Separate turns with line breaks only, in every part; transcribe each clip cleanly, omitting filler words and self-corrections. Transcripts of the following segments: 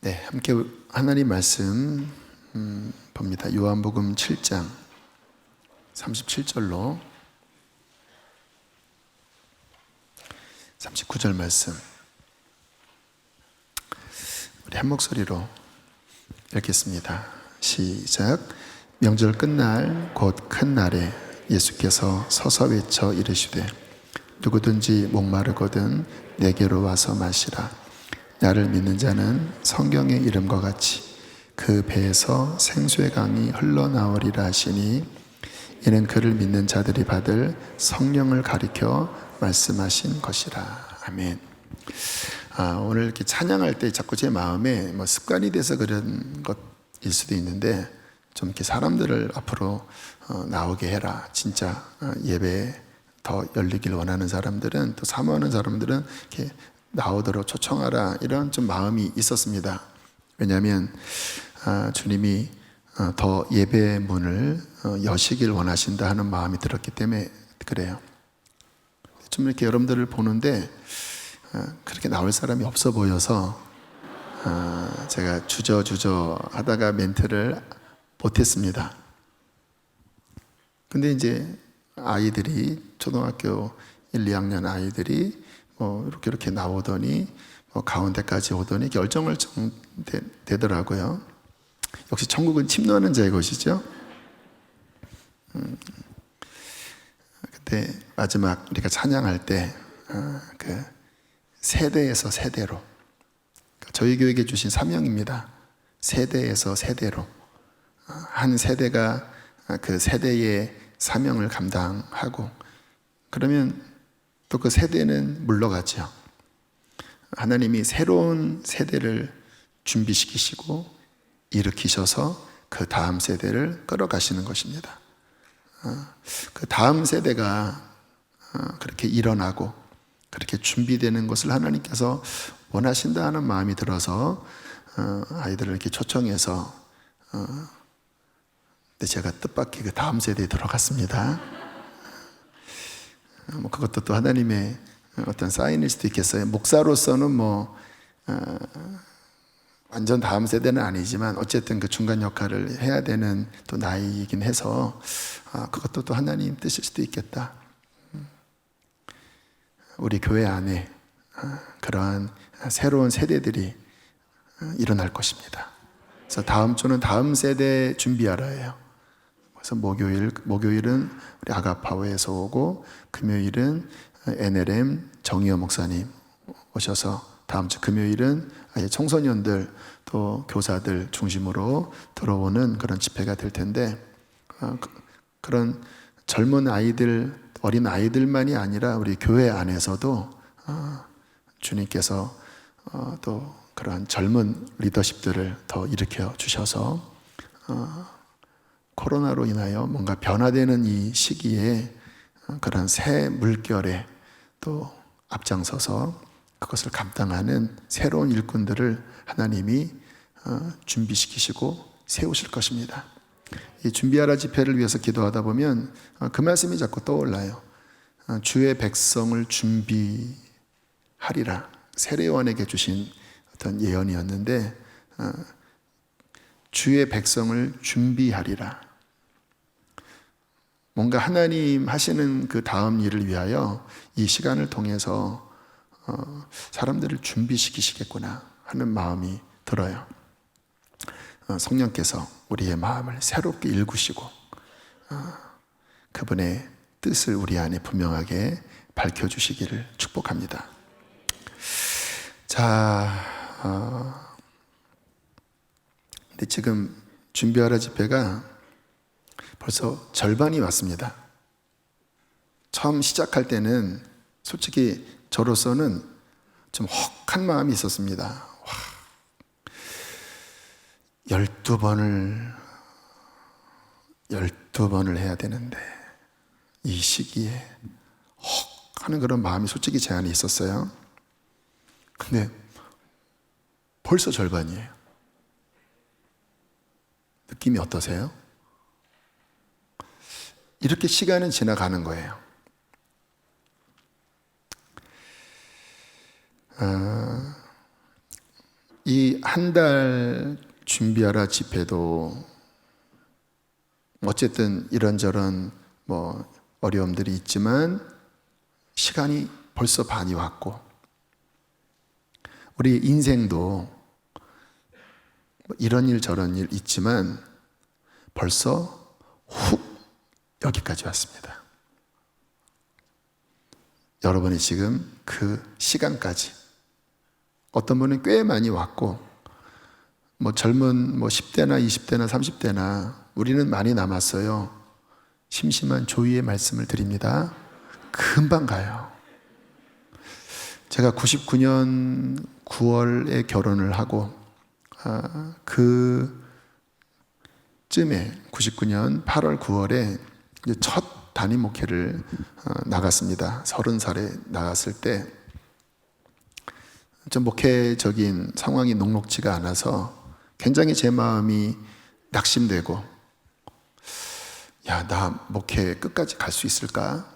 네, 함께 하나님 말씀 봅니다. 요한복음 7장 37절로 39절 말씀 우리 한 목소리로 읽겠습니다. 시작. 명절 끝날 곧 큰 날에 예수께서 서서 외쳐 이르시되 누구든지 목마르거든 내게로 와서 마시라. 나를 믿는 자는 성경의 이름과 같이 그 배에서 생수의 강이 흘러나오리라 하시니 이는 그를 믿는 자들이 받을 성령을 가리켜 말씀하신 것이라. 아멘. 오늘 이렇게 찬양할 때 자꾸 제 마음에 습관이 돼서 그런 것일 수도 있는데 좀 이렇게 사람들을 앞으로 나오게 해라. 진짜 예배에 더 열리길 원하는 사람들은, 또 사모하는 사람들은 이렇게 나오도록 초청하라, 이런 좀 마음이 있었습니다. 왜냐하면 주님이 더 예배의 문을 여시길 원하신다 하는 마음이 들었기 때문에 그래요. 좀 이렇게 여러분들을 보는데 그렇게 나올 사람이 없어 보여서 제가 주저주저 하다가 멘트를 못했습니다. 근데 이제 아이들이, 초등학교 1, 2학년 아이들이 이렇게 나오더니 가운데까지 오더니 결정을 되더라고요. 역시 천국은 침노하는 자의 것이죠. 근데 마지막 우리가 찬양할 때 그 세대에서 세대로, 저희 교회에 주신 사명입니다. 세대에서 세대로 한 세대가 그 세대의 사명을 감당하고, 그러면 또 그 세대는 물러가죠. 하나님이 새로운 세대를 준비시키시고 일으키셔서 그 다음 세대를 끌어가시는 것입니다. 그 다음 세대가 그렇게 일어나고 그렇게 준비되는 것을 하나님께서 원하신다 하는 마음이 들어서 아이들을 이렇게 초청해서, 근데 제가 뜻밖의 그 다음 세대에 들어갔습니다. 그것도 또 하나님의 어떤 사인일 수도 있겠어요. 목사로서는 완전 다음 세대는 아니지만 어쨌든 그 중간 역할을 해야 되는 또 나이이긴 해서 그것도 또 하나님 뜻일 수도 있겠다. 우리 교회 안에 그러한 새로운 세대들이 일어날 것입니다. 그래서 다음 주는 다음 세대 준비하라예요. 그래서 목요일은 우리 아가파워에서 오고, 금요일은 NLM 정의호 목사님 오셔서 다음 주 금요일은 아예 청소년들 또 교사들 중심으로 들어오는 그런 집회가 될 텐데, 그런 젊은 아이들, 어린 아이들만이 아니라 우리 교회 안에서도 주님께서 또 그런 젊은 리더십들을 더 일으켜 주셔서 코로나로 인하여 뭔가 변화되는 이 시기에 그런 새 물결에 또 앞장서서 그것을 감당하는 새로운 일꾼들을 하나님이 준비시키시고 세우실 것입니다. 이 준비하라 집회를 위해서 기도하다 보면 그 말씀이 자꾸 떠올라요. 주의 백성을 준비하리라. 세례요한에게 주신 어떤 예언이었는데, 주의 백성을 준비하리라. 뭔가 하나님 하시는 그 다음 일을 위하여 이 시간을 통해서 사람들을 준비시키시겠구나 하는 마음이 들어요. 성령께서 우리의 마음을 새롭게 일구시고 그분의 뜻을 우리 안에 분명하게 밝혀주시기를 축복합니다. 자, 근데 지금 준비하라 집회가 벌써 절반이 왔습니다. 처음 시작할 때는 솔직히 저로서는 좀 혹한 마음이 있었습니다. 12번을 해야 되는데 이 시기에 혹 하는 그런 마음이 솔직히 제 안에 있었어요. 근데 벌써 절반이에요. 느낌이 어떠세요? 이렇게 시간은 지나가는 거예요. 이 한 달 준비하라 집회도 어쨌든 이런저런 어려움들이 있지만 시간이 벌써 반이 왔고, 우리 인생도 이런 일 저런 일 있지만 벌써 훅 여기까지 왔습니다. 여러분이 지금 그 시간까지, 어떤 분은 꽤 많이 왔고, 젊은 10대나 20대나 30대나 우리는 많이 남았어요. 심심한 조의의 말씀을 드립니다. 금방 가요. 제가 99년 9월에 결혼을 하고 그쯤에 99년 8월 9월에 첫 담임 목회를 나갔습니다. 30살에 나갔을 때 좀 목회적인 상황이 녹록지가 않아서 굉장히 제 마음이 낙심되고, 야, 나 목회 끝까지 갈 수 있을까?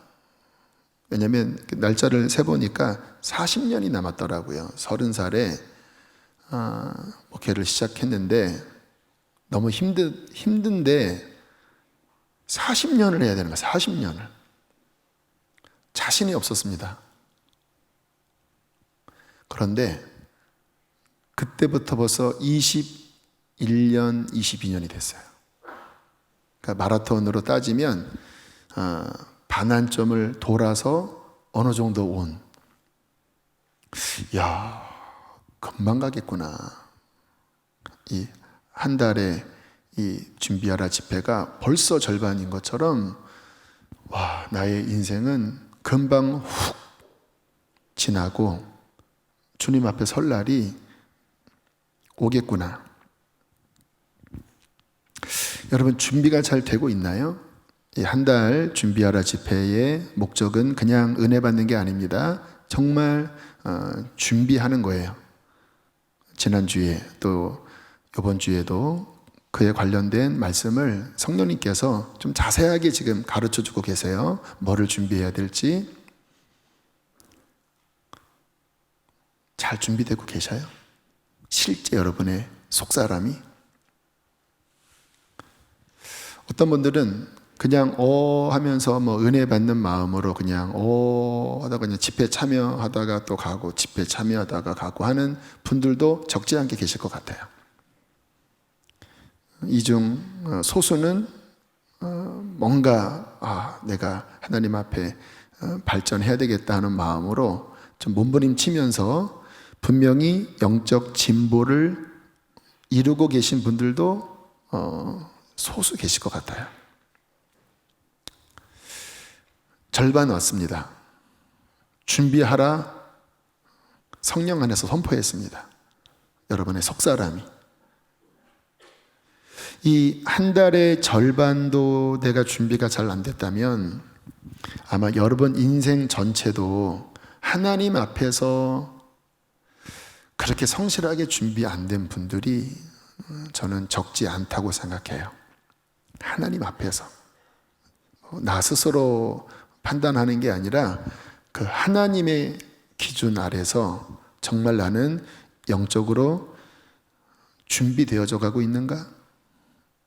왜냐하면 날짜를 세보니까 40년이 남았더라고요. 30살에 목회를 시작했는데 너무 힘든데 40년을 해야 되는 거예요. 40년을. 자신이 없었습니다. 그런데 그때부터 벌써 21년, 22년이 됐어요. 그러니까 마라톤으로 따지면 반환점을 돌아서 어느 정도 온. 야, 금방 가겠구나. 이 한 달에 이 준비하라 집회가 벌써 절반인 것처럼, 와, 나의 인생은 금방 훅 지나고 주님 앞에 설 날이 오겠구나. 여러분, 준비가 잘 되고 있나요? 이 한 달 준비하라 집회의 목적은 그냥 은혜 받는 게 아닙니다. 정말 준비하는 거예요. 지난주에 또 이번 주에도 그에 관련된 말씀을 성령님께서 좀 자세하게 지금 가르쳐 주고 계세요. 뭐를 준비해야 될지. 잘 준비되고 계셔요? 실제 여러분의 속사람이? 어떤 분들은 그냥 하면서 은혜 받는 마음으로 그냥 하다가 그냥 집회 참여하다가 또 가고, 집회 참여하다가 가고 하는 분들도 적지 않게 계실 것 같아요. 이 중 소수는 뭔가 내가 하나님 앞에 발전해야 되겠다 하는 마음으로 좀 몸부림치면서 분명히 영적 진보를 이루고 계신 분들도 소수 계실 것 같아요. 절반 왔습니다. 준비하라 성령 안에서 선포했습니다. 여러분의 속사람이. 이 한 달의 절반도 내가 준비가 잘 안 됐다면 아마 여러분 인생 전체도 하나님 앞에서 그렇게 성실하게 준비 안 된 분들이 저는 적지 않다고 생각해요. 하나님 앞에서. 나 스스로 판단하는 게 아니라 그 하나님의 기준 아래서 정말 나는 영적으로 준비되어져 가고 있는가?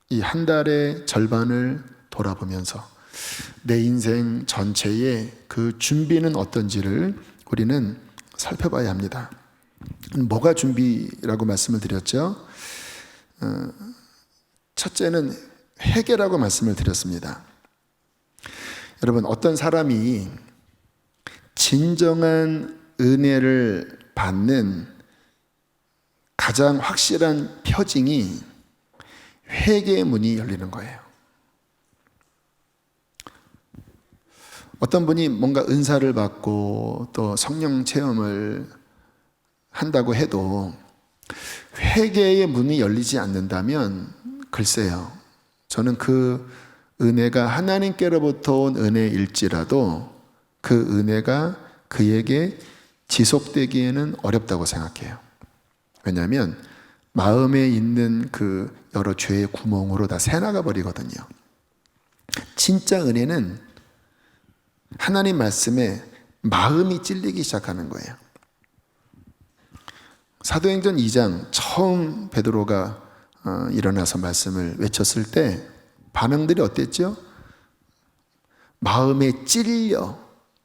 이 한 달의 절반을 돌아보면서 내 인생 전체의 그 준비는 어떤지를 우리는 살펴봐야 합니다. 뭐가 준비라고 말씀을 드렸죠? 첫째는 회개라고 말씀을 드렸습니다. 여러분, 어떤 사람이 진정한 은혜를 받는 가장 확실한 표징이 회개의 문이 열리는 거예요. 어떤 분이 뭔가 은사를 받고 또 성령 체험을 한다고 해도 회개의 문이 열리지 않는다면 글쎄요, 저는 그 은혜가 하나님께로부터 온 은혜일지라도 그 은혜가 그에게 지속되기에는 어렵다고 생각해요. 왜냐하면 마음에 있는 그 여러 죄의 구멍으로 다 새나가 버리거든요. 진짜 은혜는 하나님 말씀에 마음이 찔리기 시작하는 거예요. 사도행전 2장 처음 베드로가 일어나서 말씀을 외쳤을 때 반응들이 어땠죠? 마음에 찔려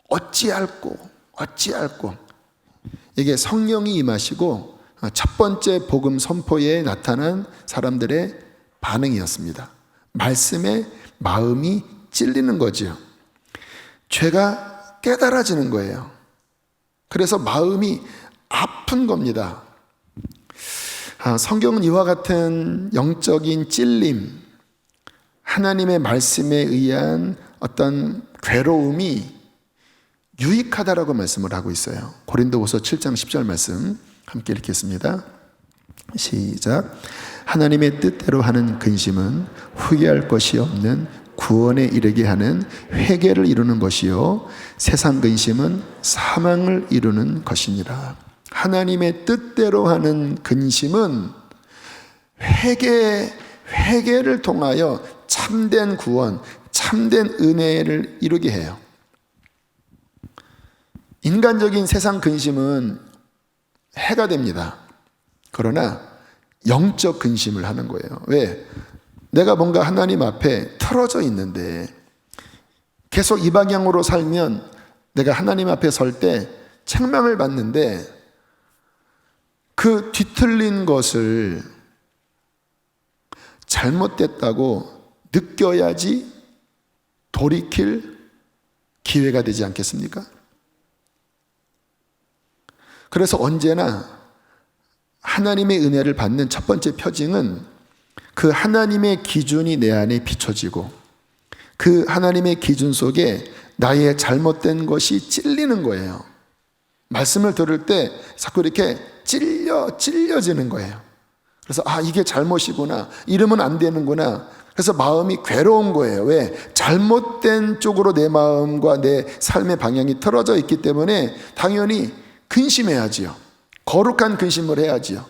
어찌할꼬 이게 성령이 임하시고 첫 번째 복음 선포에 나타난 사람들의 반응이었습니다. 말씀에 마음이 찔리는 거지요. 죄가 깨달아지는 거예요. 그래서 마음이 아픈 겁니다. 성경은 이와 같은 영적인 찔림, 하나님의 말씀에 의한 어떤 괴로움이 유익하다라고 말씀을 하고 있어요. 고린도후서 7장 10절 말씀 함께 읽겠습니다. 시작. 하나님의 뜻대로 하는 근심은 후회할 것이 없는 구원에 이르게 하는 회개를 이루는 것이요 세상 근심은 사망을 이루는 것이니라. 하나님의 뜻대로 하는 근심은 회개를 통하여 참된 구원, 참된 은혜를 이루게 해요. 인간적인 세상 근심은 해가 됩니다. 그러나 영적 근심을 하는 거예요. 왜? 내가 뭔가 하나님 앞에 틀어져 있는데 계속 이 방향으로 살면 내가 하나님 앞에 설 때 책망을 받는데 그 뒤틀린 것을 잘못됐다고 느껴야지 돌이킬 기회가 되지 않겠습니까? 그래서 언제나 하나님의 은혜를 받는 첫 번째 표징은 그 하나님의 기준이 내 안에 비춰지고 그 하나님의 기준 속에 나의 잘못된 것이 찔리는 거예요. 말씀을 들을 때 자꾸 이렇게 찔려지는 거예요. 그래서 이게 잘못이구나, 이러면 안 되는구나. 그래서 마음이 괴로운 거예요. 왜? 잘못된 쪽으로 내 마음과 내 삶의 방향이 틀어져 있기 때문에 당연히 근심해야지요. 거룩한 근심을 해야지요.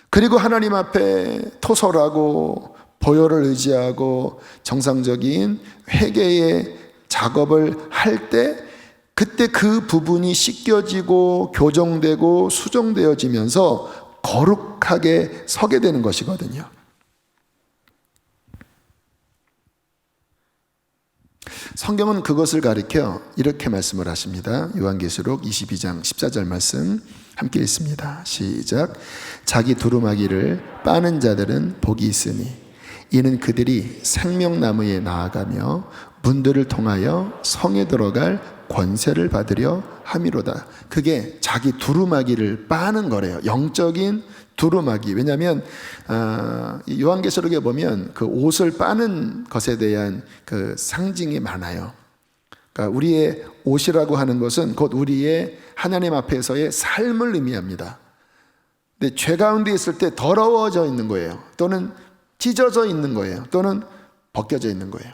그리고 하나님 앞에 토설하고 보혈을 의지하고 정상적인 회개의 작업을 할 때 그때 그 부분이 씻겨지고 교정되고 수정되어지면서 거룩하게 서게 되는 것이거든요. 성경은 그것을 가리켜 이렇게 말씀을 하십니다. 요한계시록 22장 14절 말씀 함께 읽습니다. 시작. 자기 두루마기를 빠는 자들은 복이 있으니 이는 그들이 생명나무에 나아가며 문들을 통하여 성에 들어갈 권세를 받으려 함이로다. 그게 자기 두루마기를 빠는 거래요. 영적인 두루마기. 왜냐하면 요한계시록에 보면 그 옷을 빠는 것에 대한 그 상징이 많아요. 그러니까 우리의 옷이라고 하는 것은 곧 우리의 하나님 앞에서의 삶을 의미합니다. 근데 죄 가운데 있을 때 더러워져 있는 거예요. 또는 찢어져 있는 거예요. 또는 벗겨져 있는 거예요.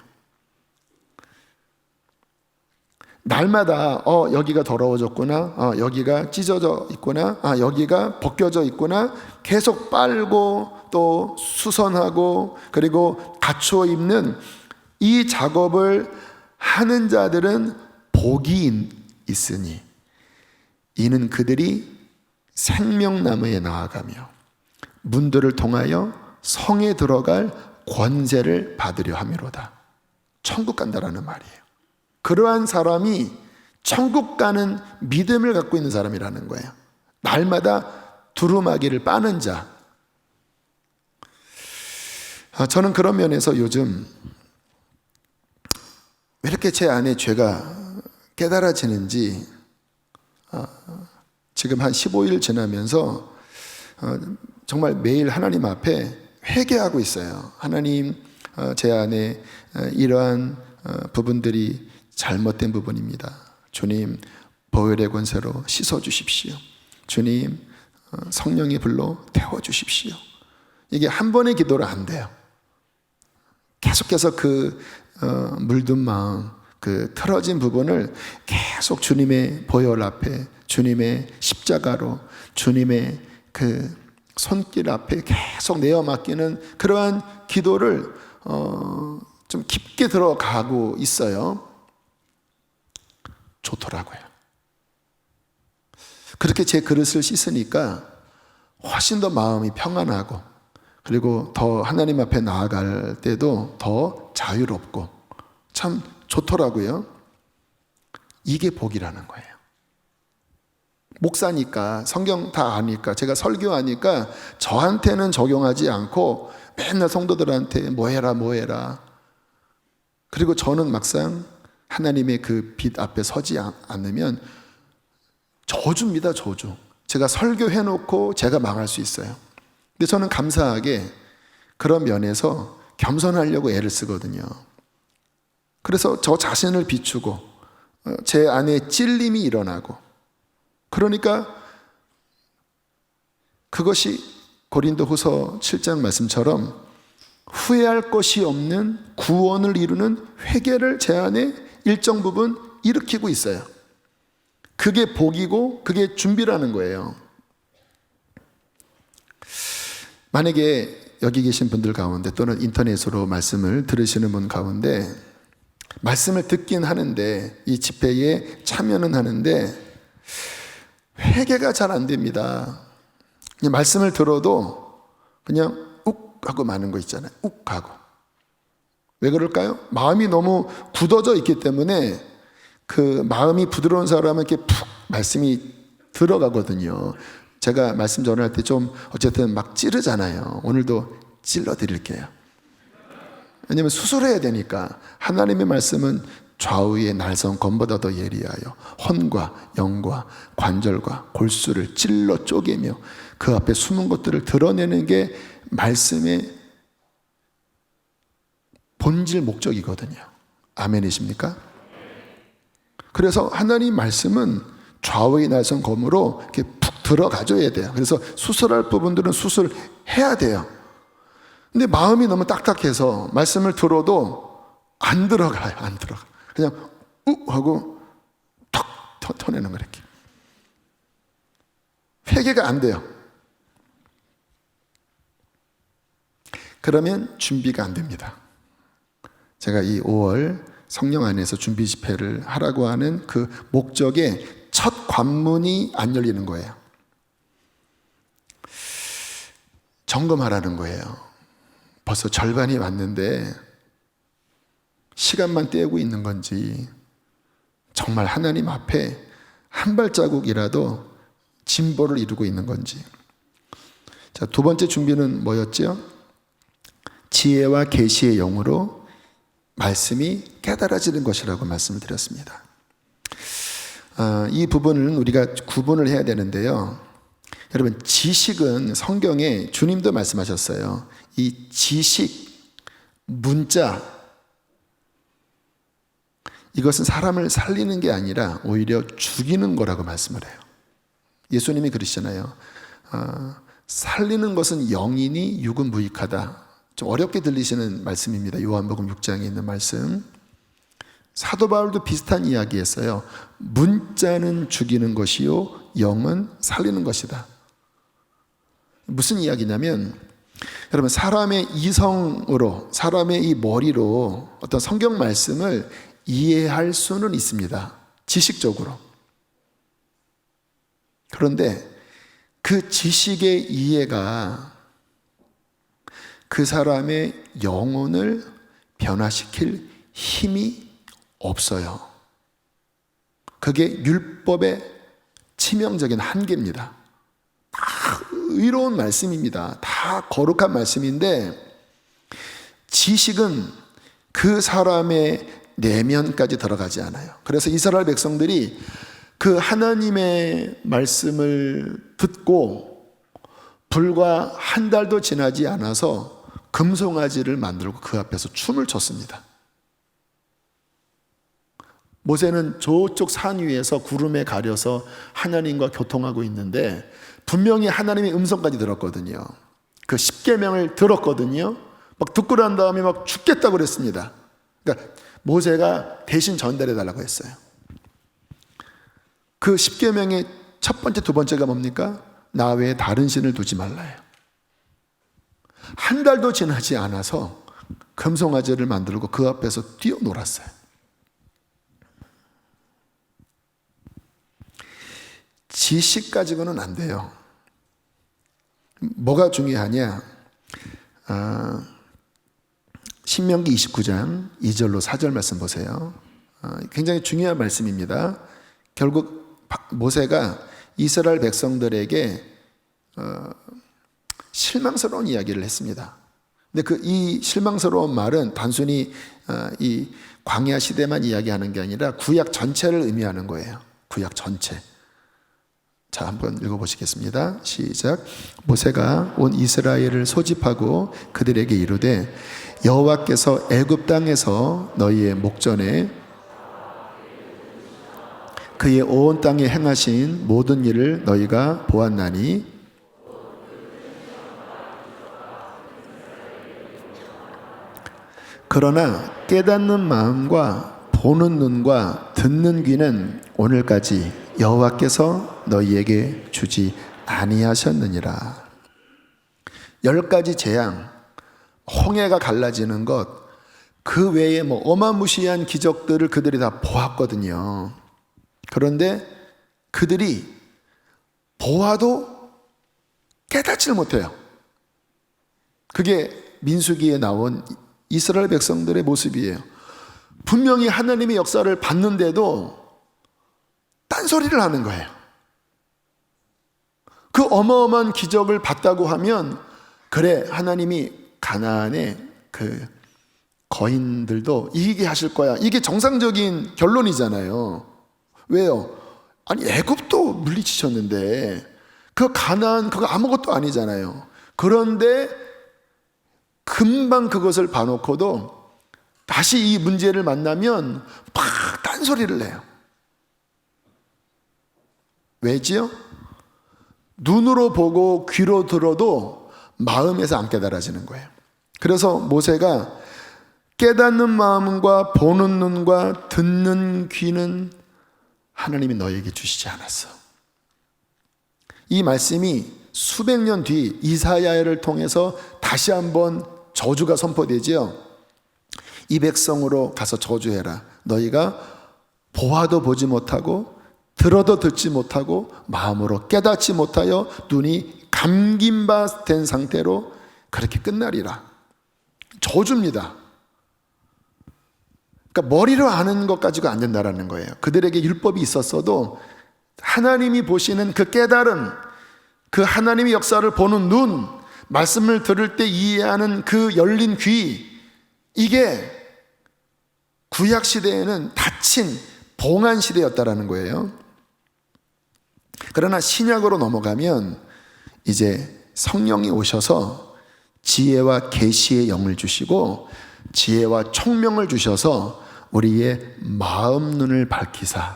날마다 여기가 더러워졌구나, 여기가 찢어져 있구나, 여기가 벗겨져 있구나 계속 빨고 또 수선하고 그리고 갖추어 입는 이 작업을 하는 자들은 복이 있으니 이는 그들이 생명나무에 나아가며 문들을 통하여 성에 들어갈 권세를 받으려 함이로다. 천국 간다라는 말이에요. 그러한 사람이 천국 가는 믿음을 갖고 있는 사람이라는 거예요. 날마다 두루마기를 빠는 자. 저는 그런 면에서 요즘 왜 이렇게 제 안에 죄가 깨달아지는지 지금 한 15일 지나면서 정말 매일 하나님 앞에 회개하고 있어요. 하나님, 제 안에 이러한 부분들이 잘못된 부분입니다. 주님, 보혈의 권세로 씻어주십시오. 주님, 성령의 불로 태워주십시오. 이게 한 번의 기도로 안 돼요. 계속해서 그 물든 마음, 그 틀어진 부분을 계속 주님의 보혈 앞에, 주님의 십자가로, 주님의 그 손길 앞에 계속 내어 맡기는 그러한 기도를 좀 깊게 들어가고 있어요. 좋더라고요. 그렇게 제 그릇을 씻으니까 훨씬 더 마음이 평안하고, 그리고 더 하나님 앞에 나아갈 때도 더 자유롭고 참 좋더라고요. 이게 복이라는 거예요. 목사니까, 성경 다 아니까, 제가 설교하니까 저한테는 적용하지 않고 맨날 성도들한테 뭐 해라. 그리고 저는 막상 하나님의 그 빛 앞에 서지 않으면 저주입니다, 저주. 제가 설교해놓고 제가 망할 수 있어요. 근데 저는 감사하게 그런 면에서 겸손하려고 애를 쓰거든요. 그래서 저 자신을 비추고 제 안에 찔림이 일어나고, 그러니까 그것이 고린도후서 7장 말씀처럼 후회할 것이 없는 구원을 이루는 회개를 제 안에 일정 부분 일으키고 있어요. 그게 복이고 그게 준비라는 거예요. 만약에 여기 계신 분들 가운데 또는 인터넷으로 말씀을 들으시는 분 가운데 말씀을 듣긴 하는데, 이 집회에 참여는 하는데 회개가 잘 안 됩니다. 그냥 말씀을 들어도 그냥 욱 하고 마는 거 있잖아요. 욱 하고. 왜 그럴까요? 마음이 너무 굳어져 있기 때문에, 그 마음이 부드러운 사람은 이렇게 푹 말씀이 들어가거든요. 제가 말씀 전할 때 좀 어쨌든 막 찌르잖아요. 오늘도 찔러 드릴게요. 왜냐하면 수술해야 되니까. 하나님의 말씀은 좌우의 날선 검보다 더 예리하여 혼과 영과 관절과 골수를 찔러 쪼개며 그 앞에 숨은 것들을 드러내는 게 말씀의 본질 목적이거든요. 아멘이십니까? 그래서 하나님 말씀은 좌우의 날선 검으로 이렇게 푹 들어가줘야 돼요. 그래서 수술할 부분들은 수술해야 돼요. 근데 마음이 너무 딱딱해서 말씀을 들어도 안 들어가요. 안 들어가. 그냥 욱 하고 턱 터내는 거 이렇게. 회개가 안 돼요. 그러면 준비가 안 됩니다. 제가 이 5월 성령 안에서 준비 집회를 하라고 하는 그 목적의 첫 관문이 안 열리는 거예요. 점검하라는 거예요. 벌써 절반이 왔는데 시간만 때우고 있는 건지, 정말 하나님 앞에 한 발자국이라도 진보를 이루고 있는 건지. 자, 두 번째 준비는 뭐였죠? 지혜와 계시의 영으로 말씀이 깨달아지는 것이라고 말씀을 드렸습니다. 이 부분은 우리가 구분을 해야 되는데요. 여러분, 지식은 성경에 주님도 말씀하셨어요. 이 지식, 문자, 이것은 사람을 살리는 게 아니라 오히려 죽이는 거라고 말씀을 해요. 예수님이 그러시잖아요. 살리는 것은 영이니 육은 무익하다. 좀 어렵게 들리시는 말씀입니다. 요한복음 6장에 있는 말씀. 사도 바울도 비슷한 이야기 했어요. 문자는 죽이는 것이요 영은 살리는 것이다. 무슨 이야기냐면, 여러분, 사람의 이성으로, 사람의 이 머리로 어떤 성경 말씀을 이해할 수는 있습니다. 지식적으로. 그런데 그 지식의 이해가 그 사람의 영혼을 변화시킬 힘이 없어요. 그게 율법의 치명적인 한계입니다. 다 의로운 말씀입니다. 다 거룩한 말씀인데, 지식은 그 사람의 내면까지 들어가지 않아요. 그래서 이스라엘 백성들이 그 하나님의 말씀을 듣고 불과 한 달도 지나지 않아서 금송아지를 만들고 그 앞에서 춤을 췄습니다. 모세는 저쪽 산 위에서 구름에 가려서 하나님과 교통하고 있는데 분명히 하나님의 음성까지 들었거든요. 그 십계명을 들었거든요. 막 듣고 난 다음에 막 죽겠다고 그랬습니다. 그러니까 모세가 대신 전달해 달라고 했어요. 그 십계명의 첫 번째, 두 번째가 뭡니까? 나 외에 다른 신을 두지 말라요. 한 달도 지나지 않아서 금송아지를 만들고 그 앞에서 뛰어놀았어요. 지식 가지고는 안 돼요. 뭐가 중요하냐? 신명기 29장 2절로 4절 말씀 보세요. 굉장히 중요한 말씀입니다. 결국 모세가 이스라엘 백성들에게 실망스러운 이야기를 했습니다. 근데 이 실망스러운 말은 단순히 이 광야 시대만 이야기하는 게 아니라 구약 전체를 의미하는 거예요. 구약 전체. 자, 한번 읽어보시겠습니다. 시작. 모세가 온 이스라엘을 소집하고 그들에게 이르되 여호와께서 애굽 땅에서 너희의 목전에 그의 온 땅에 행하신 모든 일을 너희가 보았나니 그러나 깨닫는 마음과 보는 눈과 듣는 귀는 오늘까지 여호와께서 너희에게 주지 아니하셨느니라. 10가지 재앙, 홍해가 갈라지는 것, 그 외에 어마무시한 기적들을 그들이 다 보았거든요. 그런데 그들이 보아도 깨닫지를 못해요. 그게 민수기에 나온 이스라엘 백성들의 모습이에요. 분명히 하나님의 역사를 봤는데도 딴소리를 하는 거예요. 그 어마어마한 기적을 봤다고 하면 그래, 하나님이 가나안의 그 거인들도 이기게 하실 거야. 이게 정상적인 결론이잖아요. 왜요? 아니, 애굽도 물리치셨는데 그 가나안 그거 아무것도 아니잖아요. 그런데 금방 그것을 봐놓고도 다시 이 문제를 만나면 막 딴소리를 내요. 왜지요? 눈으로 보고 귀로 들어도 마음에서 안 깨달아지는 거예요. 그래서 모세가 깨닫는 마음과 보는 눈과 듣는 귀는 하나님이 너에게 주시지 않았어. 이 말씀이 수백 년 뒤 이사야를 통해서 다시 한번 저주가 선포되지요. 이 백성으로 가서 저주해라. 너희가 보아도 보지 못하고 들어도 듣지 못하고 마음으로 깨닫지 못하여 눈이 감긴 바 된 상태로 그렇게 끝나리라. 저주입니다. 그러니까 머리로 아는 것 가지고 안 된다라는 거예요. 그들에게 율법이 있었어도 하나님이 보시는 그 깨달음, 그 하나님의 역사를 보는 눈, 말씀을 들을 때 이해하는 그 열린 귀, 이게 구약 시대에는 닫힌 봉한 시대였다라는 거예요. 그러나 신약으로 넘어가면 이제 성령이 오셔서 지혜와 계시의 영을 주시고 지혜와 총명을 주셔서 우리의 마음 눈을 밝히사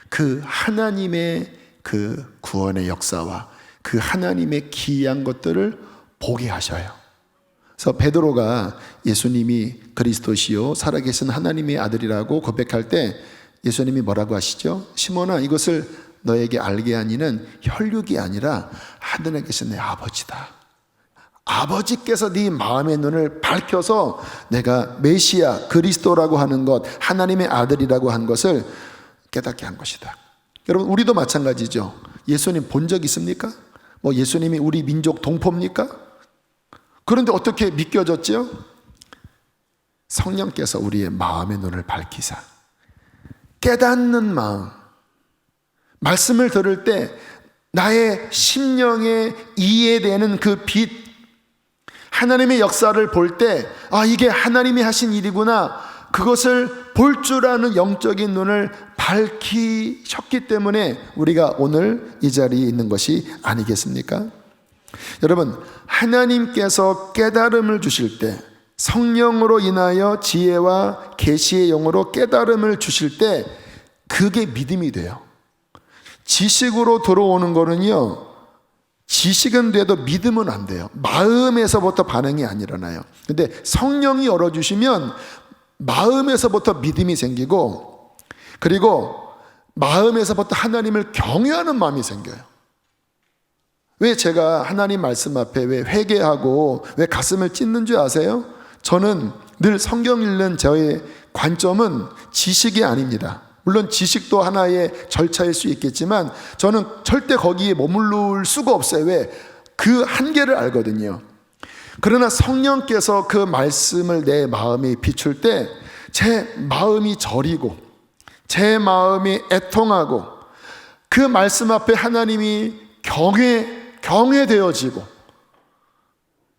그 하나님의 그 구원의 역사와 그 하나님의 기이한 것들을 보게 하셔요. 그래서 베드로가 예수님이 그리스도시요 살아계신 하나님의 아들이라고 고백할 때 예수님이 뭐라고 하시죠? 시몬아, 이것을 너에게 알게 하니는 혈육이 아니라 하늘에 계신 내 아버지다. 아버지께서 네 마음의 눈을 밝혀서 내가 메시아 그리스도라고 하는 것, 하나님의 아들이라고 한 것을 깨닫게 한 것이다. 여러분, 우리도 마찬가지죠. 예수님 본 적 있습니까? 예수님이 우리 민족 동포입니까? 그런데 어떻게 믿겨졌죠? 성령께서 우리의 마음의 눈을 밝히사 깨닫는 마음, 말씀을 들을 때 나의 심령에 이해되는 그 빛, 하나님의 역사를 볼 때 이게 하나님이 하신 일이구나, 그것을 볼 줄 아는 영적인 눈을 밝히셨기 때문에 우리가 오늘 이 자리에 있는 것이 아니겠습니까? 여러분, 하나님께서 깨달음을 주실 때, 성령으로 인하여 지혜와 계시의 영으로 깨달음을 주실 때 그게 믿음이 돼요. 지식으로 들어오는 거는요, 지식은 돼도 믿음은 안 돼요. 마음에서부터 반응이 안 일어나요. 근데 성령이 열어주시면 마음에서부터 믿음이 생기고, 그리고 마음에서부터 하나님을 경외하는 마음이 생겨요. 왜 제가 하나님 말씀 앞에 왜 회개하고 왜 가슴을 찢는 줄 아세요? 저는 늘 성경 읽는 저의 관점은 지식이 아닙니다. 물론 지식도 하나의 절차일 수 있겠지만 저는 절대 거기에 머무를 수가 없어요. 왜? 그 한계를 알거든요. 그러나 성령께서 그 말씀을 내 마음에 비출 때 제 마음이 저리고 제 마음이 애통하고 그 말씀 앞에 하나님이 경외되어지고,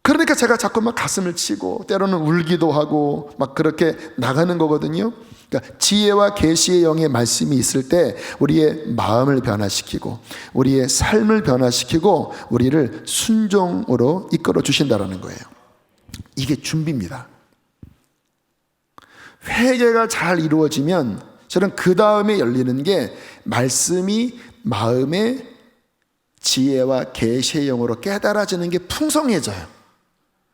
그러니까 제가 자꾸만 가슴을 치고 때로는 울기도 하고 막 그렇게 나가는 거거든요. 그러니까 지혜와 계시의 영의 말씀이 있을 때 우리의 마음을 변화시키고 우리의 삶을 변화시키고 우리를 순종으로 이끌어 주신다는 거예요. 이게 준비입니다. 회개가 잘 이루어지면 저는 그 다음에 열리는 게 말씀이 마음의 지혜와 계시의 영으로 깨달아지는 게 풍성해져요.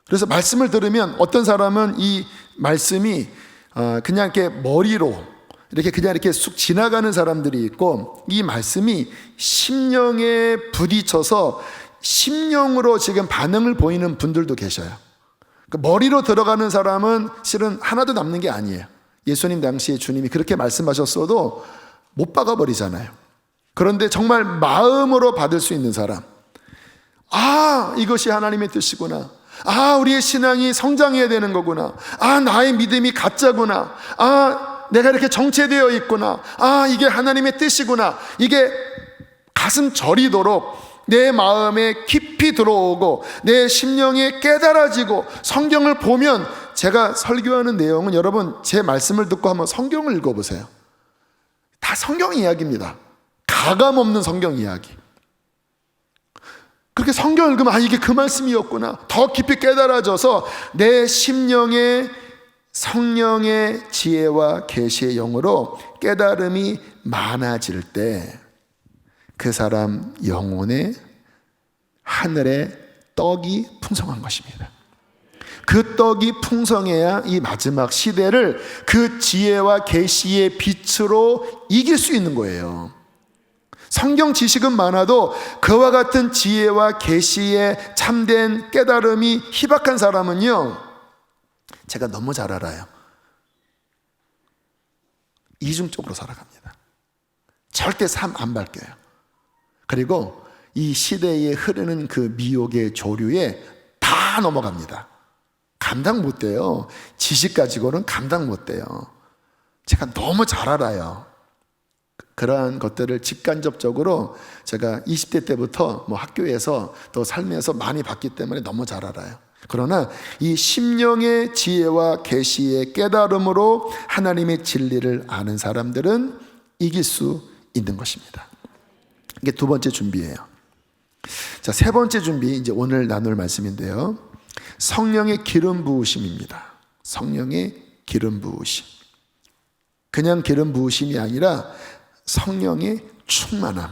그래서 말씀을 들으면 어떤 사람은 이 말씀이 그냥 이렇게 머리로 그냥 이렇게 쑥 지나가는 사람들이 있고, 이 말씀이 심령에 부딪혀서 심령으로 지금 반응을 보이는 분들도 계셔요. 머리로 들어가는 사람은 실은 하나도 남는 게 아니에요. 예수님 당시에 주님이 그렇게 말씀하셨어도 못 박아버리잖아요. 그런데 정말 마음으로 받을 수 있는 사람, 이것이 하나님의 뜻이구나, 우리의 신앙이 성장해야 되는 거구나, 나의 믿음이 가짜구나, 내가 이렇게 정체되어 있구나, 이게 하나님의 뜻이구나, 이게 가슴 저리도록 내 마음에 깊이 들어오고 내 심령에 깨달아지고, 성경을 보면, 제가 설교하는 내용은 여러분 제 말씀을 듣고 한번 성경을 읽어보세요. 다 성경 이야기입니다. 가감 없는 성경 이야기. 그렇게 성경을 읽으면 이게 그 말씀이었구나, 더 깊이 깨달아져서 내 심령에 성령의 지혜와 계시의 영으로 깨달음이 많아질 때 그 사람 영혼에 하늘의 떡이 풍성한 것입니다. 그 떡이 풍성해야 이 마지막 시대를 그 지혜와 계시의 빛으로 이길 수 있는 거예요. 성경 지식은 많아도 그와 같은 지혜와 계시의 참된 깨달음이 희박한 사람은요, 제가 너무 잘 알아요. 이중적으로 살아갑니다. 절대 삶 안 바뀌어요. 그리고 이 시대에 흐르는 그 미혹의 조류에 다 넘어갑니다. 감당 못 돼요. 지식 가지고는 감당 못 돼요. 제가 너무 잘 알아요. 그러한 것들을 직간접적으로 제가 20대 때부터 학교에서 또 삶에서 많이 봤기 때문에 너무 잘 알아요. 그러나 이 심령의 지혜와 계시의 깨달음으로 하나님의 진리를 아는 사람들은 이길 수 있는 것입니다. 이게 두 번째 준비예요. 자, 세 번째 준비, 이제 오늘 나눌 말씀인데요. 성령의 기름 부으심입니다. 성령의 기름 부으심. 그냥 기름 부으심이 아니라 성령의 충만함.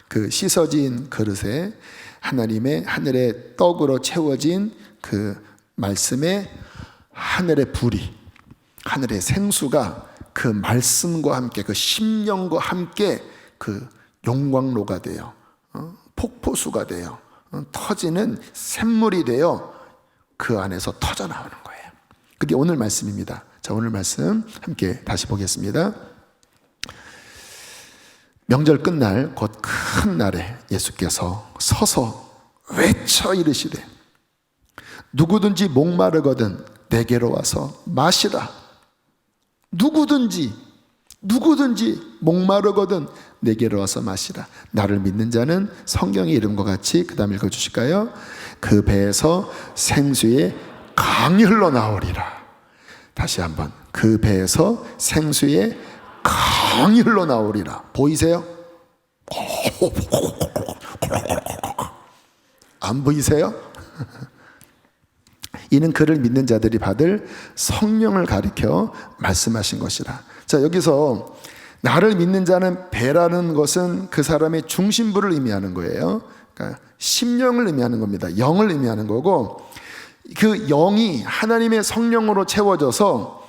그 씻어진 그릇에 하나님의 하늘의 떡으로 채워진 그 말씀에 하늘의 불이, 하늘의 생수가 그 말씀과 함께, 그 심령과 함께 그 용광로가 되어 폭포수가 되어 터지는 샘물이 되어 그 안에서 터져 나오는 거예요. 그게 오늘 말씀입니다. 자, 오늘 말씀 함께 다시 보겠습니다. 명절 끝날 곧 큰 날에 예수께서 서서 외쳐 이르시되 누구든지 목마르거든 내게로 와서 마시라. 누구든지 목마르거든 내게로 와서 마시라. 나를 믿는 자는 성경의 이름과 같이, 그 다음 읽어주실까요? 그 배에서 생수의 강이 흘러나오리라. 다시 한번, 그 배에서 생수의 강이 흘러나오리라. 보이세요? 안 보이세요? 이는 그를 믿는 자들이 받을 성령을 가리켜 말씀하신 것이라. 자, 여기서 나를 믿는 자는 배라는 것은 그 사람의 중심부를 의미하는 거예요. 그러니까 심령을 의미하는 겁니다. 영을 의미하는 거고, 그 영이 하나님의 성령으로 채워져서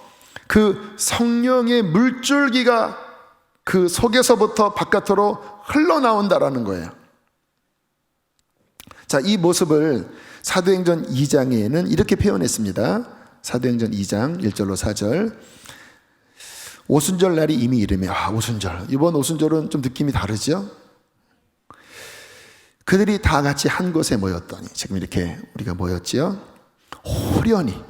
그 성령의 물줄기가 그 속에서부터 바깥으로 흘러나온다라는 거예요. 자, 이 모습을 사도행전 2장에는 이렇게 표현했습니다. 사도행전 2장 1절로 4절. 오순절 날이 이미 이르매. 오순절. 이번 오순절은 좀 느낌이 다르죠? 그들이 다 같이 한 곳에 모였더니, 지금 이렇게 우리가 모였지요. 호련히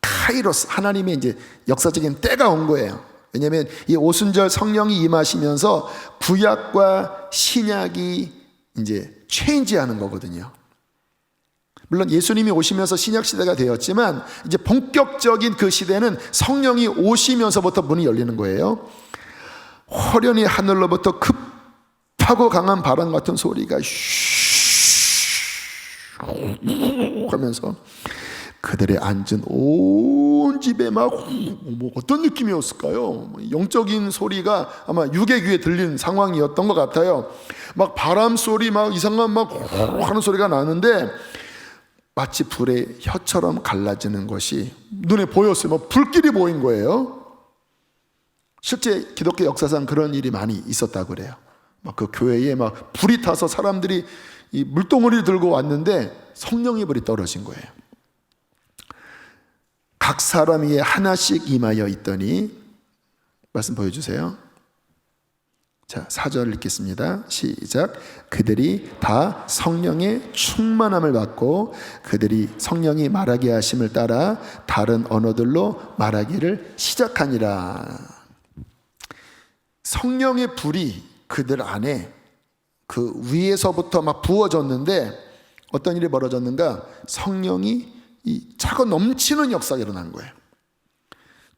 카이로스, 하나님의 이제 역사적인 때가 온 거예요. 왜냐하면 이 오순절 성령이 임하시면서 구약과 신약이 이제 체인지하는 거거든요. 물론 예수님이 오시면서 신약 시대가 되었지만 이제 본격적인 그 시대는 성령이 오시면서부터 문이 열리는 거예요. 호련히 하늘로부터 급하고 강한 바람 같은 소리가 슈 하면서 그들의 앉은 온 집에 막 어떤 느낌이었을까요? 영적인 소리가 아마 육의 귀에 들린 상황이었던 것 같아요. 막 바람 소리, 막 이상한 막 하는 소리가 나는데 마치 불의 혀처럼 갈라지는 것이 눈에 보였어요. 막 불길이 보인 거예요. 실제 기독교 역사상 그런 일이 많이 있었다고 그래요. 막 그 교회에 막 불이 타서 사람들이 이 물동어리를 들고 왔는데 성령의 불이 떨어진 거예요. 각 사람 위에 하나씩 임하여 있더니, 말씀 보여주세요. 자, 4절 읽겠습니다. 시작. 그들이 다 성령의 충만함을 받고 그들이 성령이 말하게 하심을 따라 다른 언어들로 말하기를 시작하니라. 성령의 불이 그들 안에 그 위에서부터 막 부어졌는데 어떤 일이 벌어졌는가? 성령이 이 차고 넘치는 역사가 일어난 거예요.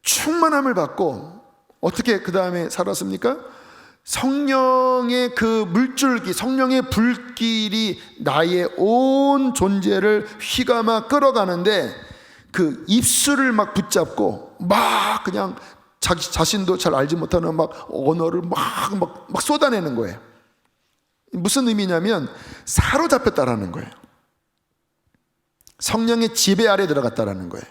충만함을 받고 어떻게 그 다음에 살았습니까? 성령의 그 물줄기, 성령의 불길이 나의 온 존재를 휘감아 끌어가는데 그 입술을 막 붙잡고 막 그냥 자기 자신도 잘 알지 못하는 막 언어를 막 쏟아내는 거예요. 무슨 의미냐면 사로잡혔다라는 거예요. 성령의 지배 아래 들어갔다라는 거예요.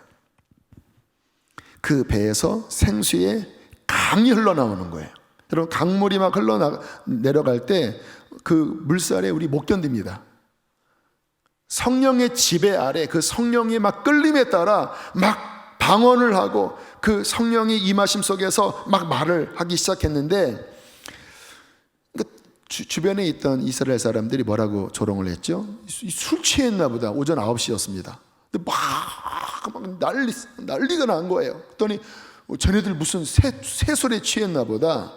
그 배에서 생수의 강이 흘러나오는 거예요. 여러분, 강물이 막 내려갈 때 그 물살에 우리 못 견딥니다. 성령의 지배 아래 그 성령의 막 끌림에 따라 막 방언을 하고 그 성령의 임하심 속에서 막 말을 하기 시작했는데 주변에 있던 이스라엘 사람들이 뭐라고 조롱을 했죠? 술 취했나 보다. 오전 9시였습니다. 근데 막 난리가 난 거예요. 그랬더니 쟤네들 무슨 새술에 취했나 보다.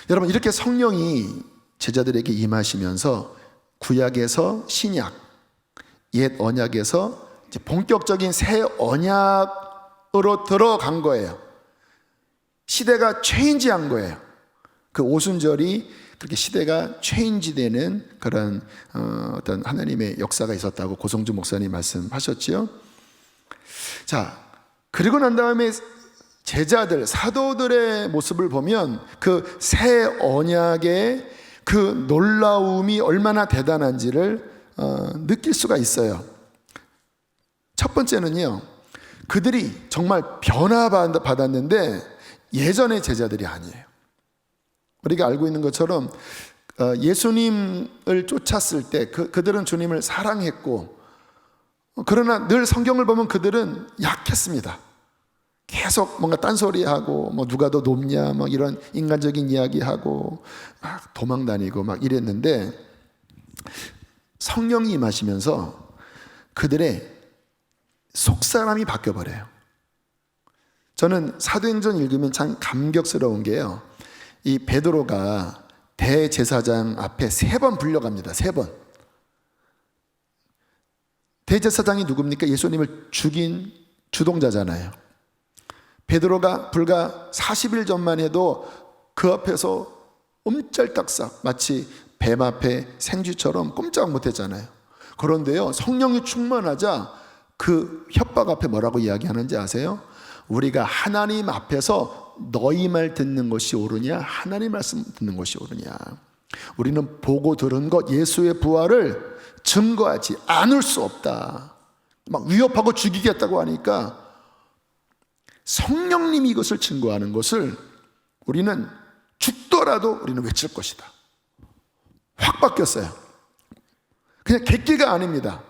여러분, 이렇게 성령이 제자들에게 임하시면서 구약에서 신약, 옛 언약에서 이제 본격적인 새 언약으로 들어간 거예요. 시대가 체인지한 거예요. 그 오순절이 그렇게 시대가 체인지되는 그런 어떤 하나님의 역사가 있었다고 고성주 목사님 말씀하셨지요. 자, 그리고 난 다음에 제자들, 사도들의 모습을 보면 그 새 언약의 그 놀라움이 얼마나 대단한지를 느낄 수가 있어요. 첫 번째는요, 그들이 정말 변화받았는데 예전의 제자들이 아니에요. 우리가 알고 있는 것처럼 예수님을 쫓았을 때 그들은 주님을 사랑했고, 그러나 늘 성경을 보면 그들은 약했습니다. 계속 뭔가 딴소리하고 뭐 누가 더 높냐 막 이런 인간적인 이야기하고 막 도망다니고 막 이랬는데 성령이 임하시면서 그들의 속사람이 바뀌어버려요. 저는 사도행전 읽으면 참 감격스러운 게요, 이 베드로가 대제사장 앞에 3번 불려갑니다. 3번. 대제사장이 누굽니까? 예수님을 죽인 주동자잖아요. 베드로가 불과 40일 전만 해도 그 앞에서 옴짤딱싹 마치 뱀 앞에 생쥐처럼 꼼짝 못했잖아요. 그런데요, 성령이 충만하자 그 협박 앞에 뭐라고 이야기하는지 아세요? 우리가 하나님 앞에서 너희 말 듣는 것이 옳으냐, 하나님 말씀 듣는 것이 옳으냐. 우리는 보고 들은 것, 예수의 부활을 증거하지 않을 수 없다. 막 위협하고 죽이겠다고 하니까 성령님이 이것을 증거하는 것을 우리는 죽더라도 우리는 외칠 것이다. 확 바뀌었어요. 그냥 객기가 아닙니다.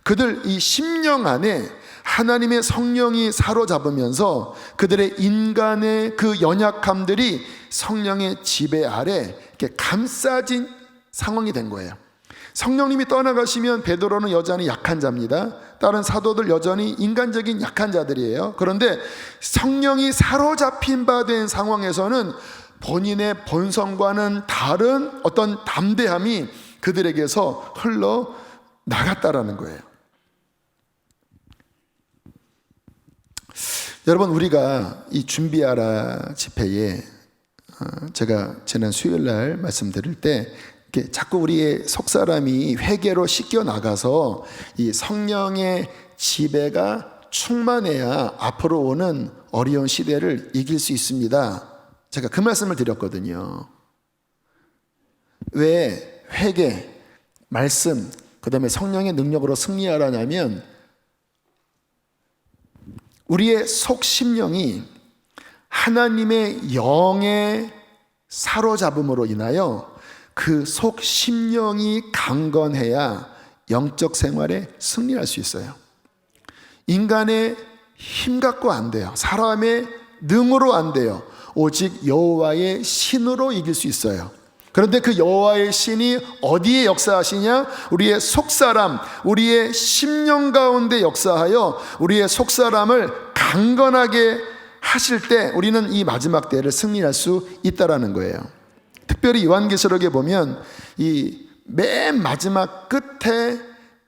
그들 이 심령 안에 하나님의 성령이 사로잡으면서 그들의 인간의 그 연약함들이 성령의 지배 아래 이렇게 감싸진 상황이 된 거예요. 성령님이 떠나가시면 베드로는 여전히 약한 자입니다. 다른 사도들 여전히 인간적인 약한 자들이에요. 그런데 성령이 사로잡힌 바 된 상황에서는 본인의 본성과는 다른 어떤 담대함이 그들에게서 흘러 나갔다라는 거예요. 여러분, 우리가 이 준비하라 집회에 제가 지난 수요일 날 말씀드릴 때 자꾸 우리의 속사람이 회개로 씻겨 나가서 이 성령의 지배가 충만해야 앞으로 오는 어려운 시대를 이길 수 있습니다. 제가 그 말씀을 드렸거든요. 왜 회개, 말씀, 그 다음에 성령의 능력으로 승리하라냐면 우리의 속심령이 하나님의 영의 사로잡음으로 인하여 그 속심령이 강건해야 영적 생활에 승리할 수 있어요. 인간의 힘 갖고 안 돼요. 사람의 능으로 안 돼요. 오직 여호와의 신으로 이길 수 있어요. 그런데 그 여호와의 신이 어디에 역사하시냐? 우리의 속사람, 우리의 심령 가운데 역사하여 우리의 속사람을 강건하게 하실 때 우리는 이 마지막 때를 승리할 수 있다라는 거예요. 특별히 요한계시록에 보면 이 맨 마지막 끝에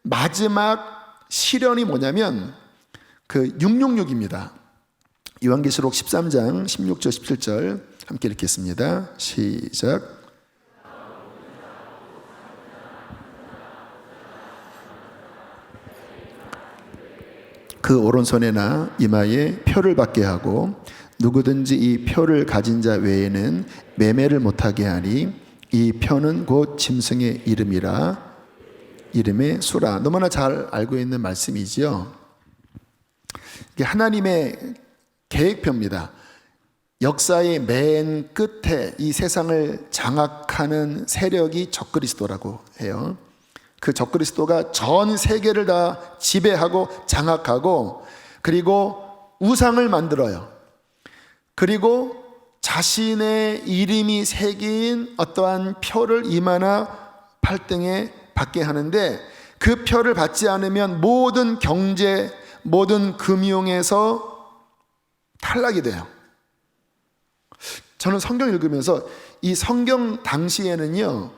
마지막 시련이 뭐냐면 그 666입니다. 요한계시록 13장 16절 17절 함께 읽겠습니다. 시작. 그 오른손에나 이마에 표를 받게 하고 누구든지 이 표를 가진 자 외에는 매매를 못하게 하니 이 표는 곧 짐승의 이름이라. 이름의 수라. 너무나 잘 알고 있는 말씀이지요. 이게 하나님의 계획표입니다. 역사의 맨 끝에 이 세상을 장악하는 세력이 적그리스도라고 해요. 그 적그리스도가 전 세계를 다 지배하고 장악하고 그리고 우상을 만들어요. 그리고 자신의 이름이 새긴 어떠한 표를 이마나 팔등에 받게 하는데 그 표를 받지 않으면 모든 경제, 모든 금융에서 탈락이 돼요. 저는 성경 읽으면서 이 성경 당시에는요,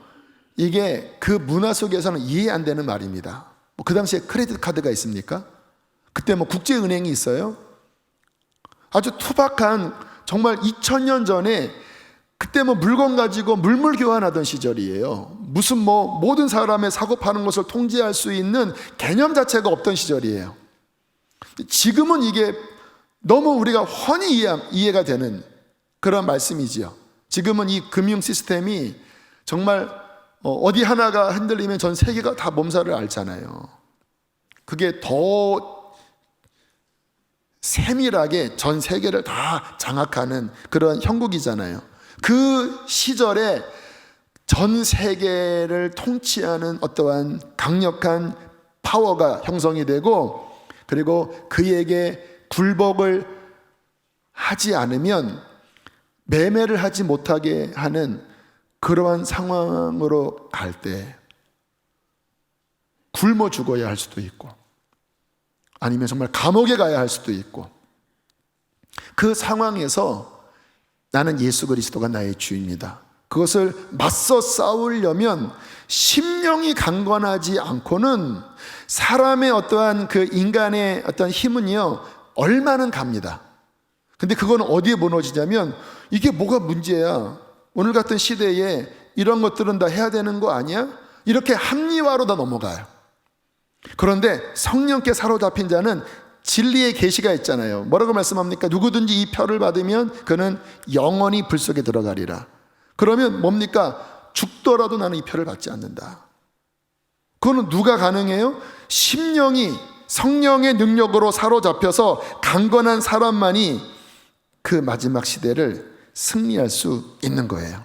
이게 그 문화 속에서는 이해 안 되는 말입니다. 그 당시에 크레딧 카드가 있습니까? 그때 국제은행이 있어요? 아주 투박한, 정말 2000년 전에 그때 물건 가지고 물물 교환하던 시절이에요. 무슨 모든 사람의 사고 파는 것을 통제할 수 있는 개념 자체가 없던 시절이에요. 지금은 이게 너무 우리가 훤히 이해가 되는 그런 말씀이지요. 지금은 이 금융 시스템이 정말 어디 하나가 흔들리면 전 세계가 다 몸살을 앓잖아요. 그게 더 세밀하게 전 세계를 다 장악하는 그런 형국이잖아요. 그 시절에 전 세계를 통치하는 어떠한 강력한 파워가 형성이 되고 그리고 그에게 굴복을 하지 않으면 매매를 하지 못하게 하는 그러한 상황으로 갈 때 굶어 죽어야 할 수도 있고 아니면 정말 감옥에 가야 할 수도 있고 그 상황에서 나는 예수 그리스도가 나의 주입니다. 그것을 맞서 싸우려면 심령이 강건하지 않고는 사람의 어떠한 그 인간의 어떤 힘은요 얼마는 갑니다. 근데 그건 어디에 무너지냐면 이게 뭐가 문제야? 오늘 같은 시대에 이런 것들은 다 해야 되는 거 아니야? 이렇게 합리화로 다 넘어가요. 그런데 성령께 사로잡힌 자는 진리의 계시가 있잖아요. 뭐라고 말씀합니까? 누구든지 이 표를 받으면 그는 영원히 불 속에 들어가리라. 그러면 뭡니까? 죽더라도 나는 이 표를 받지 않는다. 그거는 누가 가능해요? 심령이 성령의 능력으로 사로잡혀서 강건한 사람만이 그 마지막 시대를 승리할 수 있는 거예요.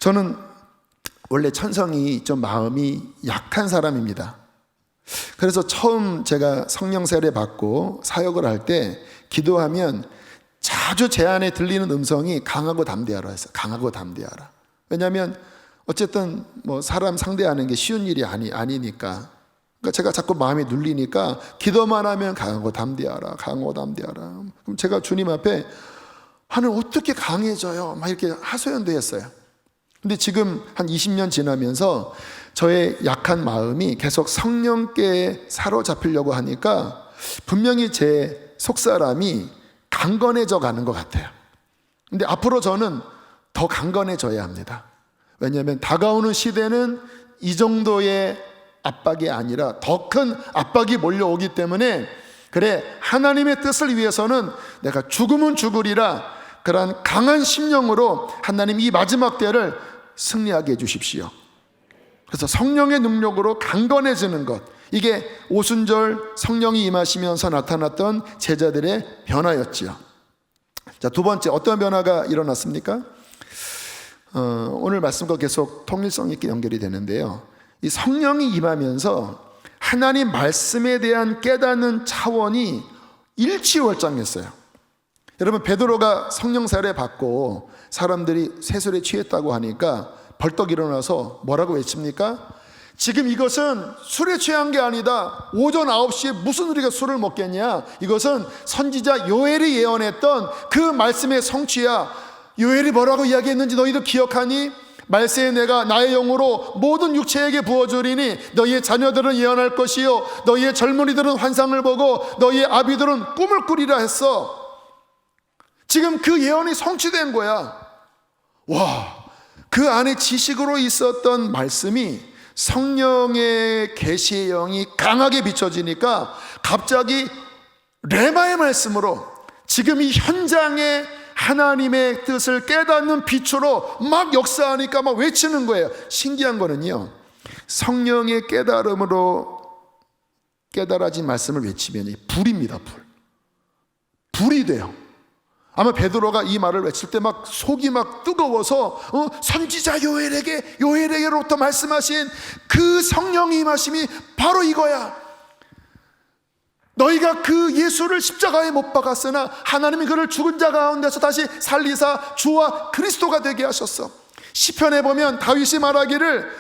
저는 원래 천성이 좀 마음이 약한 사람입니다. 그래서 처음 제가 성령 세례 받고 사역을 할 때 기도하면 아주 제 안에 들리는 음성이 강하고 담대하라 했어요. 강하고 담대하라. 왜냐하면 어쨌든 뭐 사람 상대하는 게 쉬운 일이 아니니까. 그러니까 제가 자꾸 마음이 눌리니까 기도만 하면 강하고 담대하라, 강하고 담대하라. 그럼 제가 주님 앞에 하늘 어떻게 강해져요? 막 이렇게 하소연도 했어요. 근데 지금 한 20년 지나면서 저의 약한 마음이 계속 성령께 사로잡히려고 하니까 분명히 제 속사람이 강건해져 가는 것 같아요. 근데 앞으로 저는 더 강건해져야 합니다. 왜냐하면 다가오는 시대는 이 정도의 압박이 아니라 더 큰 압박이 몰려오기 때문에, 그래, 하나님의 뜻을 위해서는 내가 죽으면 죽으리라, 그러한 강한 심령으로 하나님 이 마지막 때를 승리하게 해주십시오. 그래서 성령의 능력으로 강건해지는 것, 이게 오순절 성령이 임하시면서 나타났던 제자들의 변화였지요. 자, 두 번째, 어떤 변화가 일어났습니까? 오늘 말씀과 계속 통일성 있게 연결이 되는데요, 이 성령이 임하면서 하나님 말씀에 대한 깨닫는 차원이 일취월장했어요. 여러분, 베드로가 성령 세례 받고 사람들이 세술에 취했다고 하니까 벌떡 일어나서 뭐라고 외칩니까? 지금 이것은 술에 취한 게 아니다. 오전 9시에 무슨 우리가 술을 먹겠냐? 이것은 선지자 요엘이 예언했던 그 말씀의 성취야. 요엘이 뭐라고 이야기했는지 너희도 기억하니? 말세에 내가 나의 영으로 모든 육체에게 부어주리니 너희의 자녀들은 예언할 것이요 너희의 젊은이들은 환상을 보고 너희의 아비들은 꿈을 꾸리라 했어. 지금 그 예언이 성취된 거야. 와, 그 안에 지식으로 있었던 말씀이 성령의 계시의 영이 강하게 비춰지니까 갑자기 레마의 말씀으로 지금 이 현장에 하나님의 뜻을 깨닫는 빛으로 막 역사하니까 막 외치는 거예요. 신기한 거는요, 성령의 깨달음으로 깨달아진 말씀을 외치면 불입니다. 불이 돼요. 아마 베드로가 이 말을 외칠 때 막 속이 막 뜨거워서 선지자 요엘에게로부터 말씀하신 그 성령의 임하심이 바로 이거야. 너희가 그 예수를 십자가에 못 박았으나 하나님이 그를 죽은 자 가운데서 다시 살리사 주와 그리스도가 되게 하셨어. 시편에 보면 다윗이 말하기를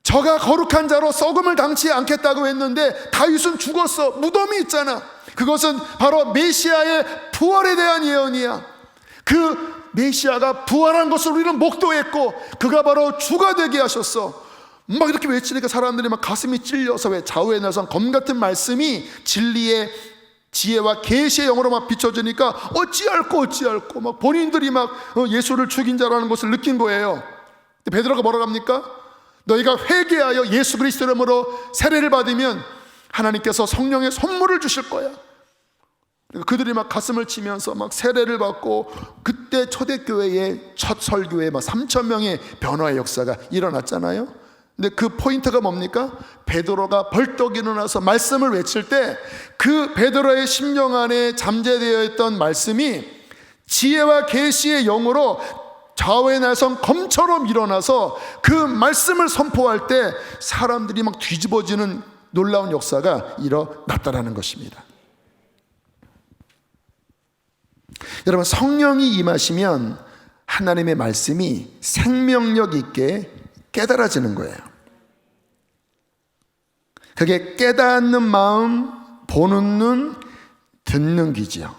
저가 거룩한 자로 썩음을 당치 않겠다고 했는데 다윗은 죽었어. 무덤이 있잖아. 그것은 바로 메시아의 부활에 대한 예언이야. 그 메시아가 부활한 것을 우리는 목도했고 그가 바로 주가 되게 하셨어. 막 이렇게 외치니까 사람들이 막 가슴이 찔려서, 왜 좌우에 나선 검 같은 말씀이 진리의 지혜와 계시의 영으로 막 비춰지니까 어찌할꼬 막 본인들이 막 예수를 죽인 자라는 것을 느낀 거예요. 베드로가 뭐라고 합니까? 너희가 회개하여 예수 그리스도 이름으로 세례를 받으면 하나님께서 성령의 선물을 주실 거야. 그들이 막 가슴을 치면서 막 세례를 받고, 그때 초대교회의 첫 설교에 막 3,000명의 변화의 역사가 일어났잖아요. 근데 그 포인트가 뭡니까? 베드로가 벌떡 일어나서 말씀을 외칠 때 그 베드로의 심령 안에 잠재되어 있던 말씀이 지혜와 계시의 영으로 좌우에 나선 검처럼 일어나서 그 말씀을 선포할 때 사람들이 막 뒤집어지는 놀라운 역사가 일어났다라는 것입니다. 여러분, 성령이 임하시면 하나님의 말씀이 생명력 있게 깨달아지는 거예요. 그게 깨닫는 마음, 보는 눈, 듣는 귀지요.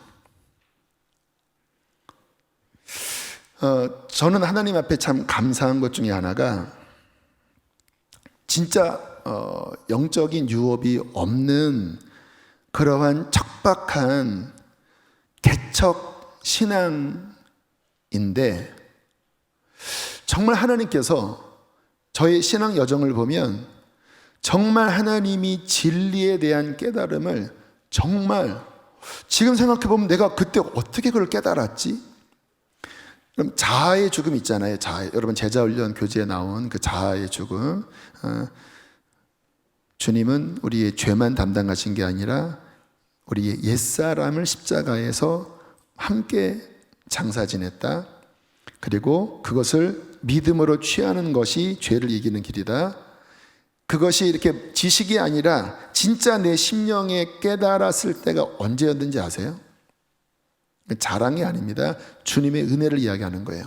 저는 하나님 앞에 참 감사한 것 중에 하나가, 진짜 영적인 유업이 없는 그러한 척박한 개척 신앙인데, 정말 하나님께서 저의 신앙 여정을 보면 정말 하나님이 진리에 대한 깨달음을, 정말 지금 생각해 보면 내가 그때 어떻게 그걸 깨달았지? 그럼 자아의 죽음 있잖아요. 여러분 제자훈련 교재에 나온 그 자아의 죽음. 주님은 우리의 죄만 담당하신 게 아니라 우리의 옛사람을 십자가에서 함께 장사 지냈다. 그리고 그것을 믿음으로 취하는 것이 죄를 이기는 길이다. 그것이 이렇게 지식이 아니라 진짜 내 심령에 깨달았을 때가 언제였는지 아세요? 자랑이 아닙니다. 주님의 은혜를 이야기하는 거예요.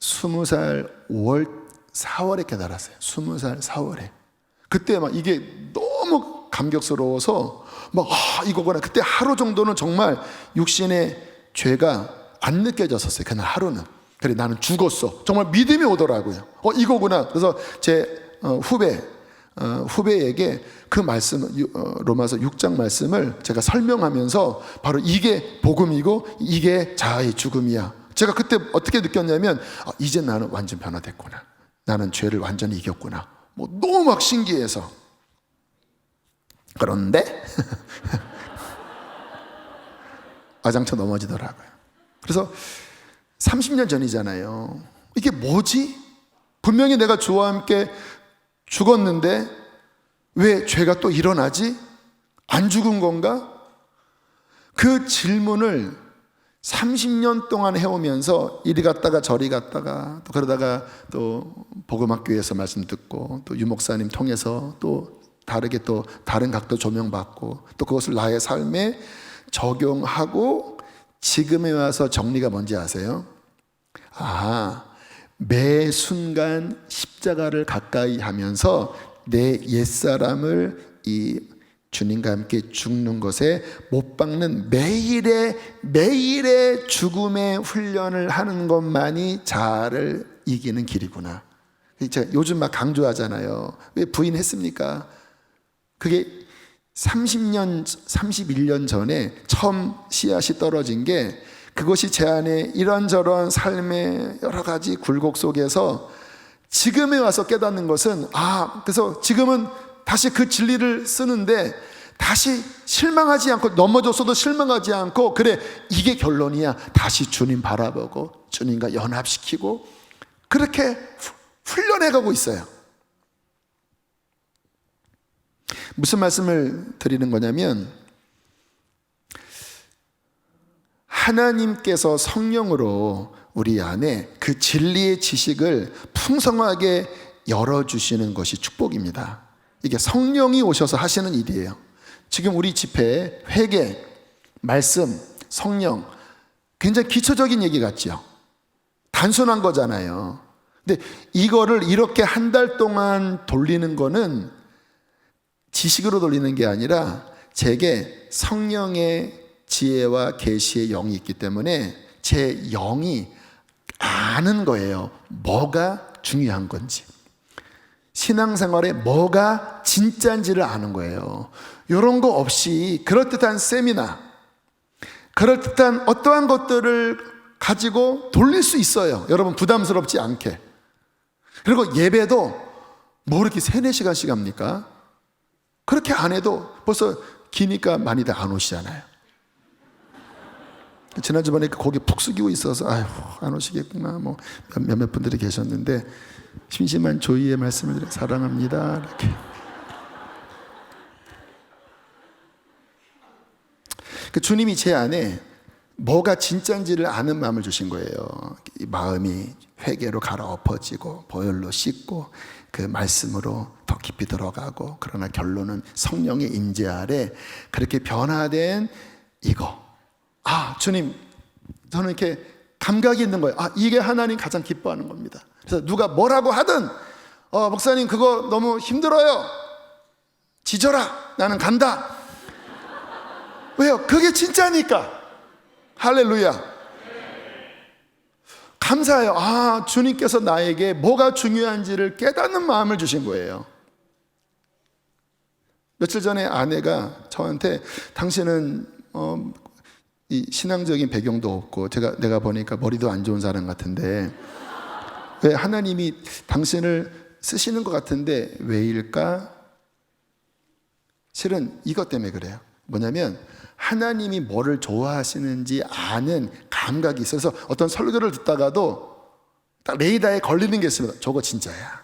20살 5월 4월에 깨달았어요. 20살 4월에. 그때 막 이게 너무 감격스러워서 막 이거구나. 그때 하루 정도는 정말 육신의 죄가 안 느껴졌었어요. 그날 하루는. 그래, 나는 죽었어. 정말 믿음이 오더라고요. 이거구나. 그래서 제 후배에게 그 말씀, 로마서 6장 말씀을 제가 설명하면서 바로 이게 복음이고 이게 자아의 죽음이야. 제가 그때 어떻게 느꼈냐면 이제 나는 완전 변화됐구나. 나는 죄를 완전히 이겼구나. 뭐 너무 막 신기해서. 그런데 아장쳐 넘어지더라고요. 그래서 30년 전이잖아요. 이게 뭐지? 분명히 내가 주와 함께 죽었는데 왜 죄가 또 일어나지? 안 죽은 건가? 그 질문을 30년 동안 해오면서 이리 갔다가 저리 갔다가 또 그러다가 또 복음학교에서 말씀 듣고 또 유목사님 통해서 또 다르게 또 다른 각도 조명받고 또 그것을 나의 삶에 적용하고 지금에 와서 정리가 뭔지 아세요? 매 순간 십자가를 가까이 하면서 내 옛사람을 이 주님과 함께 죽는 것에 못 박는 매일의 죽음의 훈련을 하는 것만이 자아를 이기는 길이구나. 제가 요즘 막 강조하잖아요. 왜 부인했습니까? 그게 31년 전에 처음 씨앗이 떨어진 게 그것이 제 안에 이런저런 삶의 여러 가지 굴곡 속에서 지금에 와서 깨닫는 것은 그래서 지금은 다시 그 진리를 쓰는데 다시 실망하지 않고 넘어졌어도 실망하지 않고 그래 이게 결론이야. 다시 주님 바라보고 주님과 연합시키고 그렇게 훈련해가고 있어요. 무슨 말씀을 드리는 거냐면 하나님께서 성령으로 우리 안에 그 진리의 지식을 풍성하게 열어주시는 것이 축복입니다. 이게 성령이 오셔서 하시는 일이에요. 지금 우리 집회에 회개, 말씀, 성령 굉장히 기초적인 얘기 같죠. 단순한 거잖아요. 근데 이거를 이렇게 한 달 동안 돌리는 거는 지식으로 돌리는 게 아니라 제게 성령의 지혜와 계시의 영이 있기 때문에 제 영이 아는 거예요. 뭐가 중요한 건지. 신앙생활에 뭐가 진짜인지를 아는 거예요. 이런 거 없이 그럴듯한 세미나, 그럴듯한 어떠한 것들을 가지고 돌릴 수 있어요. 여러분 부담스럽지 않게. 그리고 예배도 뭐 이렇게 3-4시간씩 합니까? 그렇게 안 해도 벌써 기니까 많이들 안 오시잖아요. 지난주 보니까 거기 푹 숙이고 있어서 안 오시겠구나 뭐 몇몇 분들이 계셨는데 심심한 조이의 말씀을 사랑합니다 이렇게. 주님이 제 안에 뭐가 진짜인지를 아는 마음을 주신 거예요. 이 마음이 회개로 갈아엎어지고 보혈로 씻고 그 말씀으로 더 깊이 들어가고 그러나 결론은 성령의 임재 아래 그렇게 변화된 이거. 주님, 저는 이렇게 감각이 있는 거예요. 이게 하나님 가장 기뻐하는 겁니다. 그래서 누가 뭐라고 하든 목사님 그거 너무 힘들어요. 지져라. 나는 간다. 왜요? 그게 진짜니까. 할렐루야. 감사해요. 주님께서 나에게 뭐가 중요한지를 깨닫는 마음을 주신 거예요. 며칠 전에 아내가 저한테 당신은 이 신앙적인 배경도 없고 내가 보니까 머리도 안 좋은 사람 같은데 왜 하나님이 당신을 쓰시는 것 같은데 왜일까? 실은 이것 때문에 그래요. 뭐냐면 하나님이 뭐를 좋아하시는지 아는 감각이 있어서 어떤 설교를 듣다가도 딱 레이더에 걸리는 게 있습니다. 저거 진짜야.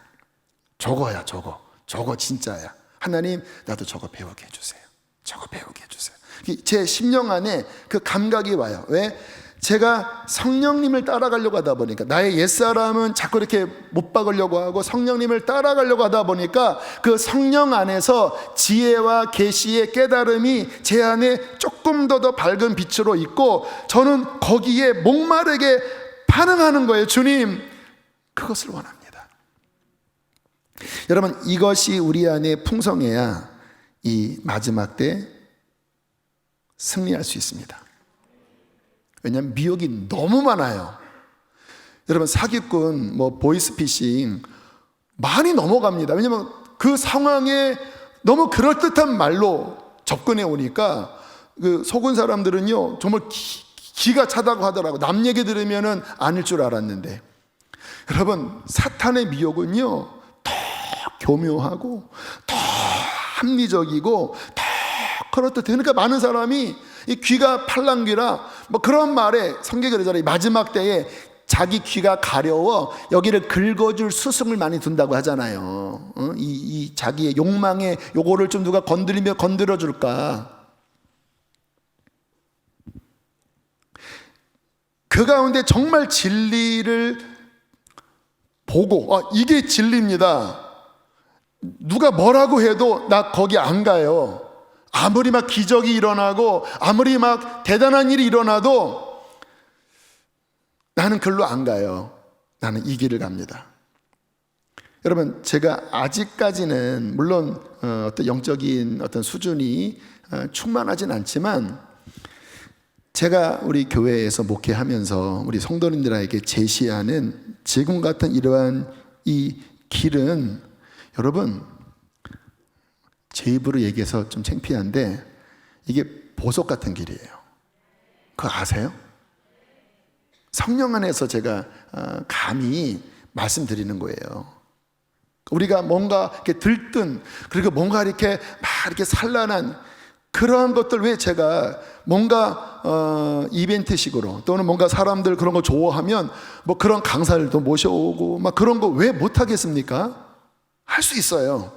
저거야 저거 진짜야. 하나님 나도 저거 배우게 해주세요. 저거 배우게 해주세요. 제 심령 안에 그 감각이 와요. 왜? 제가 성령님을 따라가려고 하다 보니까, 나의 옛사람은 자꾸 이렇게 못 박으려고 하고 성령님을 따라가려고 하다 보니까 그 성령 안에서 지혜와 계시의 깨달음이 제 안에 조금 더 밝은 빛으로 있고, 저는 거기에 목마르게 반응하는 거예요. 주님, 그것을 원합니다. 여러분, 이것이 우리 안에 풍성해야 이 마지막 때 승리할 수 있습니다. 왜냐하면 미혹이 너무 많아요. 여러분, 사기꾼, 보이스피싱 많이 넘어갑니다. 왜냐하면 그 상황에 너무 그럴듯한 말로 접근해 오니까 그 속은 사람들은요 정말 기가 차다고 하더라고. 남 얘기 들으면은 아닐 줄 알았는데, 여러분, 사탄의 미혹은요 더 교묘하고 더 합리적이고 더 그렇듯. 그러니까 많은 사람이 이 귀가 팔랑귀라 그런 말에 성경에 그러잖아요. 마지막 때에 자기 귀가 가려워 여기를 긁어줄 스승을 많이 둔다고 하잖아요. 이 자기의 욕망에 요거를 좀 누가 건드리면 건드려줄까. 그 가운데 정말 진리를 보고 이게 진리입니다. 누가 뭐라고 해도 나 거기 안 가요. 아무리 막 기적이 일어나고 아무리 막 대단한 일이 일어나도 나는 글로 안 가요. 나는 이 길을 갑니다. 여러분, 제가 아직까지는 물론 어떤 영적인 어떤 수준이 충만하진 않지만, 제가 우리 교회에서 목회하면서 우리 성도님들에게 제시하는 지금 같은 이러한 이 길은, 여러분, 제 입으로 얘기해서 좀 창피한데 이게 보석 같은 길이에요. 그거 아세요? 성령 안에서 제가 감히 말씀드리는 거예요. 우리가 뭔가 이렇게 들뜬, 그리고 뭔가 이렇게 막 이렇게 산란한 그러한 것들, 왜 제가 뭔가 이벤트식으로 또는 뭔가 사람들 그런 거 좋아하면 그런 강사들도 모셔오고 막 그런 거 왜 못하겠습니까? 할 수 있어요.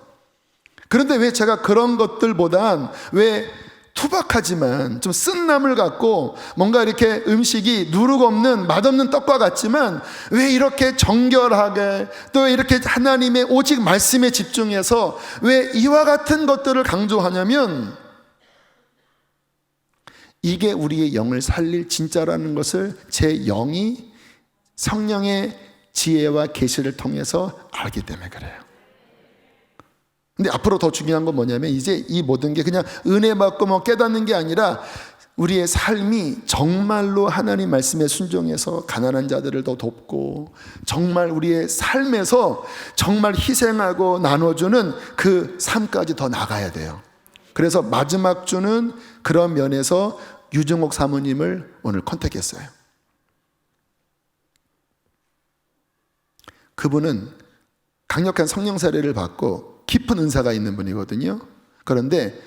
그런데 왜 제가 그런 것들보단 왜 투박하지만 좀 쓴나물 같고 뭔가 이렇게 음식이 누룩 없는 맛없는 떡과 같지만 왜 이렇게 정결하게 또 이렇게 하나님의 오직 말씀에 집중해서 왜 이와 같은 것들을 강조하냐면, 이게 우리의 영을 살릴 진짜라는 것을 제 영이 성령의 지혜와 계시를 통해서 알기 때문에 그래요. 근데 앞으로 더 중요한 건 뭐냐면, 이제 이 모든 게 그냥 은혜 받고 깨닫는 게 아니라 우리의 삶이 정말로 하나님 말씀에 순종해서 가난한 자들을 더 돕고, 정말 우리의 삶에서 정말 희생하고 나눠주는 그 삶까지 더 나가야 돼요. 그래서 마지막 주는 그런 면에서 유정옥 사모님을 오늘 컨택했어요. 그분은 강력한 성령 세례를 받고 깊은 은사가 있는 분이거든요. 그런데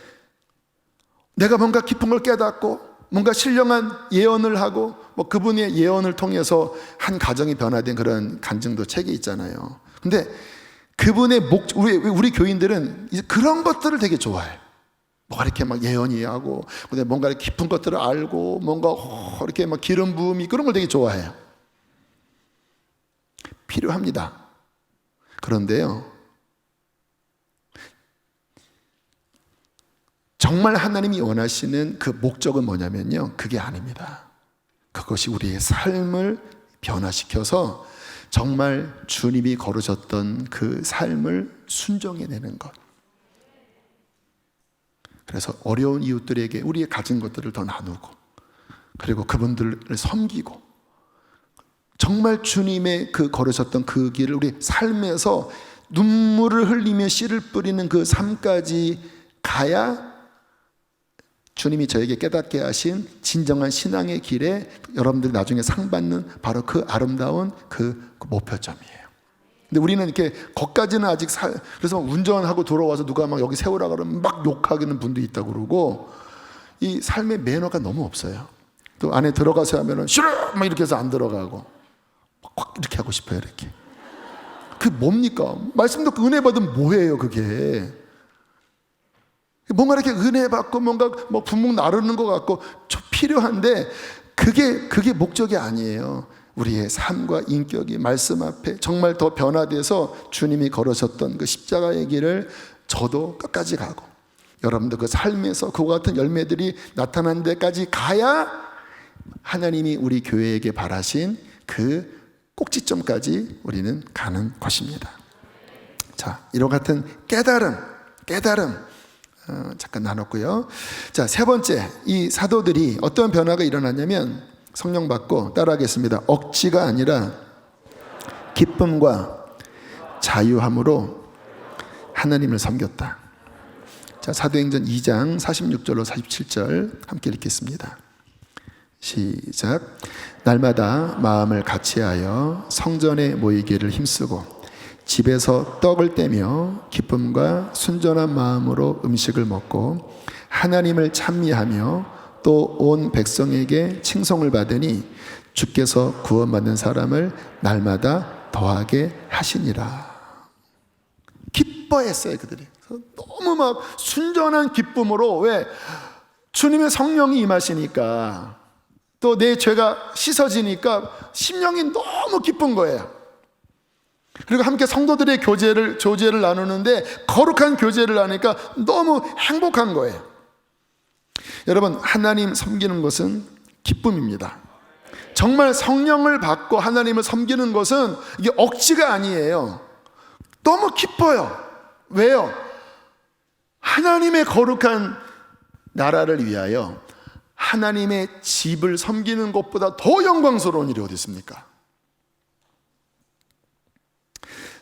내가 뭔가 깊은 걸 깨닫고 뭔가 신령한 예언을 하고 그분의 예언을 통해서 한 가정이 변화된 그런 간증도 책이 있잖아요. 근데 그분의 우리 교인들은 이제 그런 것들을 되게 좋아해요. 뭔가 이렇게 막 예언이 하고, 근데 뭔가 이렇게 깊은 것들을 알고, 뭔가 이렇게 막 기름 부음이, 그런 걸 되게 좋아해요. 필요합니다. 그런데요, 정말 하나님이 원하시는 그 목적은 뭐냐면요, 그게 아닙니다. 그것이 우리의 삶을 변화시켜서 정말 주님이 걸으셨던 그 삶을 순종해내는 것. 그래서 어려운 이웃들에게 우리의 가진 것들을 더 나누고, 그리고 그분들을 섬기고, 정말 주님의 그 걸으셨던 그 길을 우리 삶에서 눈물을 흘리며 씨를 뿌리는 그 삶까지 가야 주님이 저에게 깨닫게 하신 진정한 신앙의 길에 여러분들이 나중에 상 받는 바로 그 아름다운 그 목표점이에요. 근데 우리는 이렇게 거기까지는 아직 그래서 운전하고 돌아와서 누가 막 여기 세우라 그러면 막 욕하기는 분도 있다고 그러고, 이 삶의 매너가 너무 없어요. 또 안에 들어가서 하면은 싫어! 막 이렇게 해서 안 들어가고 막 이렇게 하고 싶어요. 이렇게. 그게 뭡니까? 말씀 듣고 은혜 받으면 뭐예요 그게? 뭔가 이렇게 은혜 받고 뭔가 분목 나르는 것 같고 필요한데, 그게 목적이 아니에요. 우리의 삶과 인격이 말씀 앞에 정말 더 변화돼서 주님이 걸으셨던 그 십자가의 길을 저도 끝까지 가고, 여러분도 그 삶에서 그와 같은 열매들이 나타난 데까지 가야 하나님이 우리 교회에게 바라신 그 꼭지점까지 우리는 가는 것입니다. 자, 이와 같은 깨달음 잠깐 나눴고요. 자, 세 번째, 이 사도들이 어떤 변화가 일어났냐면, 성령 받고 따라하겠습니다. 억지가 아니라 기쁨과 자유함으로 하나님을 섬겼다. 자, 사도행전 2장 46절로 47절 함께 읽겠습니다. 시작. 날마다 마음을 같이하여 성전에 모이기를 힘쓰고 집에서 떡을 떼며 기쁨과 순전한 마음으로 음식을 먹고 하나님을 찬미하며 또 온 백성에게 칭송을 받으니 주께서 구원받는 사람을 날마다 더하게 하시니라. 기뻐했어요, 그들이. 너무 막 순전한 기쁨으로, 왜? 주님의 성령이 임하시니까, 또 내 죄가 씻어지니까 심령이 너무 기쁜 거예요. 그리고 함께 성도들의 교제를 나누는데, 거룩한 교제를 하니까 너무 행복한 거예요. 여러분, 하나님 섬기는 것은 기쁨입니다. 정말 성령을 받고 하나님을 섬기는 것은 이게 억지가 아니에요. 너무 기뻐요. 왜요? 하나님의 거룩한 나라를 위하여 하나님의 집을 섬기는 것보다 더 영광스러운 일이 어디 있습니까?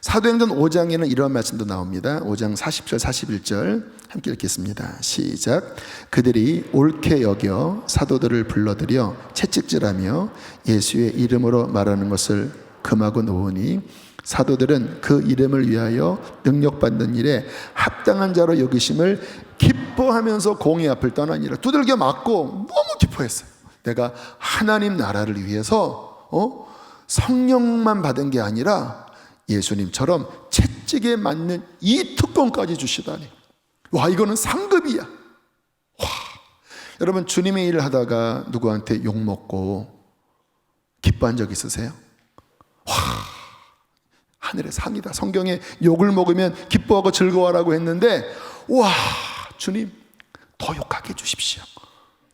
사도행전 5장에는 이런 말씀도 나옵니다. 5장 40절 41절 함께 읽겠습니다. 시작. 그들이 옳게 여겨 사도들을 불러들여 채찍질하며 예수의 이름으로 말하는 것을 금하고 놓으니 사도들은 그 이름을 위하여 능력받는 일에 합당한 자로 여기심을 기뻐하면서 공의 앞을 떠나니라. 두들겨 맞고 너무 기뻐했어요. 내가 하나님 나라를 위해서 성령만 받은 게 아니라 예수님처럼 채찍에 맞는 이 특권까지 주시다니. 와, 이거는 상급이야. 와, 여러분, 주님의 일을 하다가 누구한테 욕먹고 기뻐한 적 있으세요? 와, 하늘의 상이다. 성경에 욕을 먹으면 기뻐하고 즐거워하라고 했는데, 와, 주님 더 욕하게 해주십시오.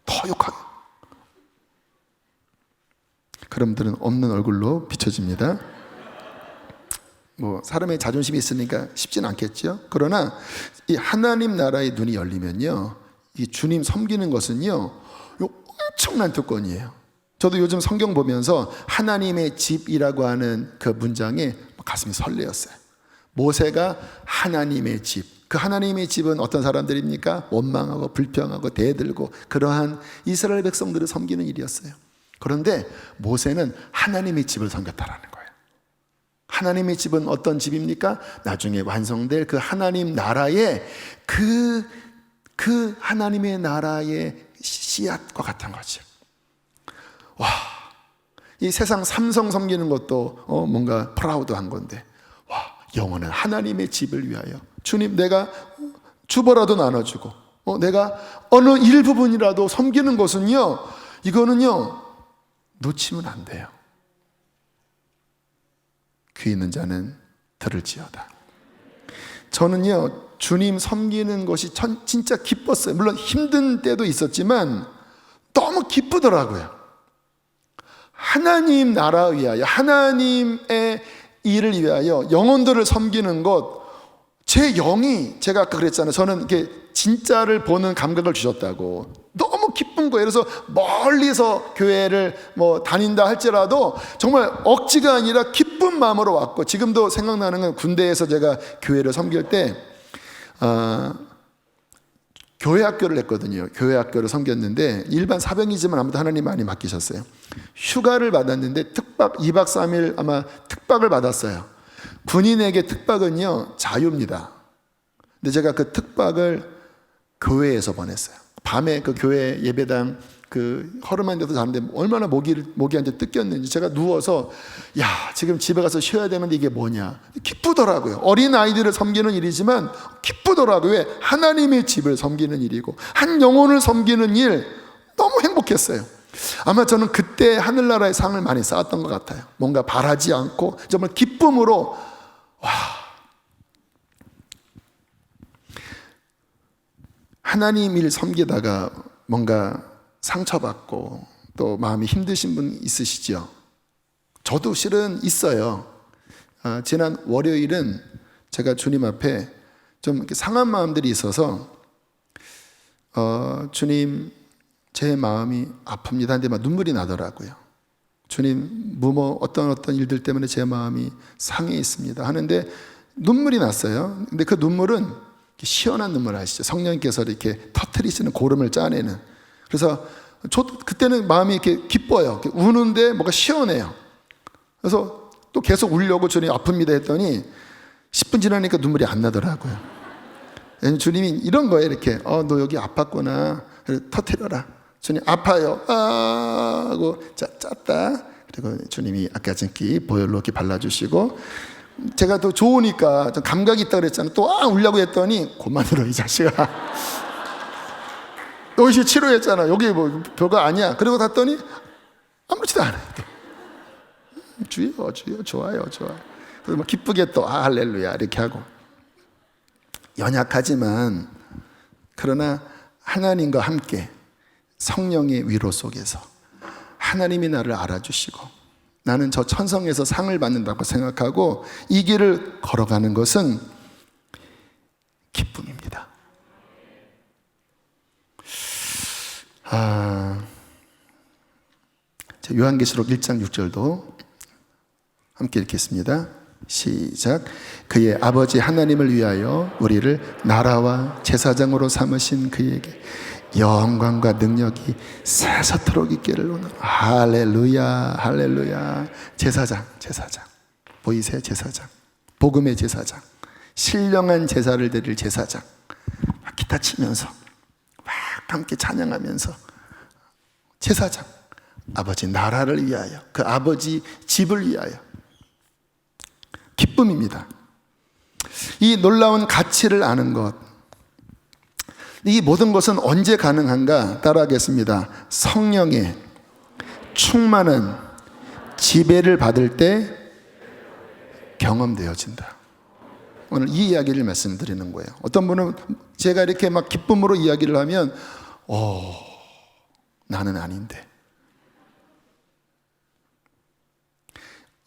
더 욕하게. 그런 분들은 없는 얼굴로 비춰집니다. 사람의 자존심이 있으니까 쉽진 않겠죠. 그러나 이 하나님 나라의 눈이 열리면요, 이 주님 섬기는 것은요, 엄청난 특권이에요. 저도 요즘 성경 보면서 하나님의 집이라고 하는 그 문장에 가슴이 설레었어요. 모세가 하나님의 집, 그 하나님의 집은 어떤 사람들입니까? 원망하고 불평하고 대들고 그러한 이스라엘 백성들을 섬기는 일이었어요. 그런데 모세는 하나님의 집을 섬겼다라는 거예요. 하나님의 집은 어떤 집입니까? 나중에 완성될 그 하나님 나라의 그 하나님의 나라의 씨앗과 같은 거죠. 와, 이 세상 삼성 섬기는 것도 뭔가 프라우드한 건데, 와, 영원한 하나님의 집을 위하여 주님, 내가 주보라도 나눠주고 내가 어느 일부분이라도 섬기는 것은요, 이거는요 놓치면 안 돼요. 귀 있는 자는 들을지어다. 저는요, 주님 섬기는 것이 진짜 기뻤어요. 물론 힘든 때도 있었지만 너무 기쁘더라고요. 하나님 나라 위하여, 하나님의 일을 위하여 영혼들을 섬기는 것, 제 영이, 제가 아까 그랬잖아요. 저는 이렇게 진짜를 보는 감각을 주셨다고. 너무 기쁜 거예요. 그래서 멀리서 교회를 다닌다 할지라도 정말 억지가 아니라 기쁜 마음으로 왔고, 지금도 생각나는 건 군대에서 제가 교회를 섬길 때 교회 학교를 했거든요. 교회 학교를 섬겼는데 일반 사병이지만 아무도 하나님 많이 맡기셨어요. 휴가를 받았는데 특박 2박 3일 아마 특박을 받았어요. 군인에게 특박은요 자유입니다. 근데 제가 그 특박을 교회에서 보냈어요. 밤에 그 교회 예배당 그 허름한 데도 자는데 얼마나 모기한테 뜯겼는지, 제가 누워서 야, 지금 집에 가서 쉬어야 되는데 이게 뭐냐, 기쁘더라고요. 어린 아이들을 섬기는 일이지만 기쁘더라고요. 왜? 하나님의 집을 섬기는 일이고 한 영혼을 섬기는 일, 너무 행복했어요. 아마 저는 그때 하늘나라의 상을 많이 쌓았던 것 같아요. 뭔가 바라지 않고 정말 기쁨으로, 하나님 일 섬기다가 뭔가 상처받고 또 마음이 힘드신 분 있으시죠? 저도 실은 있어요. 지난 월요일은 제가 주님 앞에 좀 이렇게 상한 마음들이 있어서 주님, 제 마음이 아픕니다 하는데 막 눈물이 나더라고요. 주님, 어떤 일들 때문에 제 마음이 상해 있습니다 하는데 눈물이 났어요. 근데 그 눈물은 시원한 눈물 아시죠? 성령님께서 이렇게 터트리시는 고름을 짜내는. 그래서 저도 그때는 마음이 이렇게 기뻐요. 이렇게 우는데 뭔가 시원해요. 그래서 또 계속 울려고 주님 아픕니다 했더니 10분 지나니까 눈물이 안 나더라고요. 주님이 이런 거예요. 이렇게 너 여기 아팠구나. 터트려라. 주님 아파요. 하고 짰다. 그리고 주님이 아까 전기 보혈로 이렇게 발라주시고, 제가 또 좋으니까 좀 감각이 있다 그랬잖아요. 또 울려고 했더니 그만 울어 이 자식아. 너 이제 치료했잖아. 여기 뭐 별거 아니야. 그리고 갔더니 아무렇지도 않아요. 주여 좋아요. 그래서 막 기쁘게 또 할렐루야 이렇게 하고. 연약하지만 그러나 하나님과 함께 성령의 위로 속에서 하나님이 나를 알아주시고 나는 저 천성에서 상을 받는다고 생각하고 이 길을 걸어가는 것은 기쁨입니다. 요한계시록 1장 6절도 함께 읽겠습니다. 시작. 그의 아버지 하나님을 위하여 우리를 나라와 제사장으로 삼으신 그에게 영광과 능력이 세세토록 있기를 원하노라. 할렐루야. 제사장 보이세요? 제사장, 복음의 제사장, 신령한 제사를 드릴 제사장, 기타 치면서 막 함께 찬양하면서 제사장, 아버지 나라를 위하여, 그 아버지 집을 위하여. 기쁨입니다. 이 놀라운 가치를 아는 것, 이 모든 것은 언제 가능한가? 따라하겠습니다. 성령의 충만한 지배를 받을 때 경험되어진다. 오늘 이 이야기를 말씀드리는 거예요. 어떤 분은 제가 이렇게 막 기쁨으로 이야기를 하면 나는 아닌데.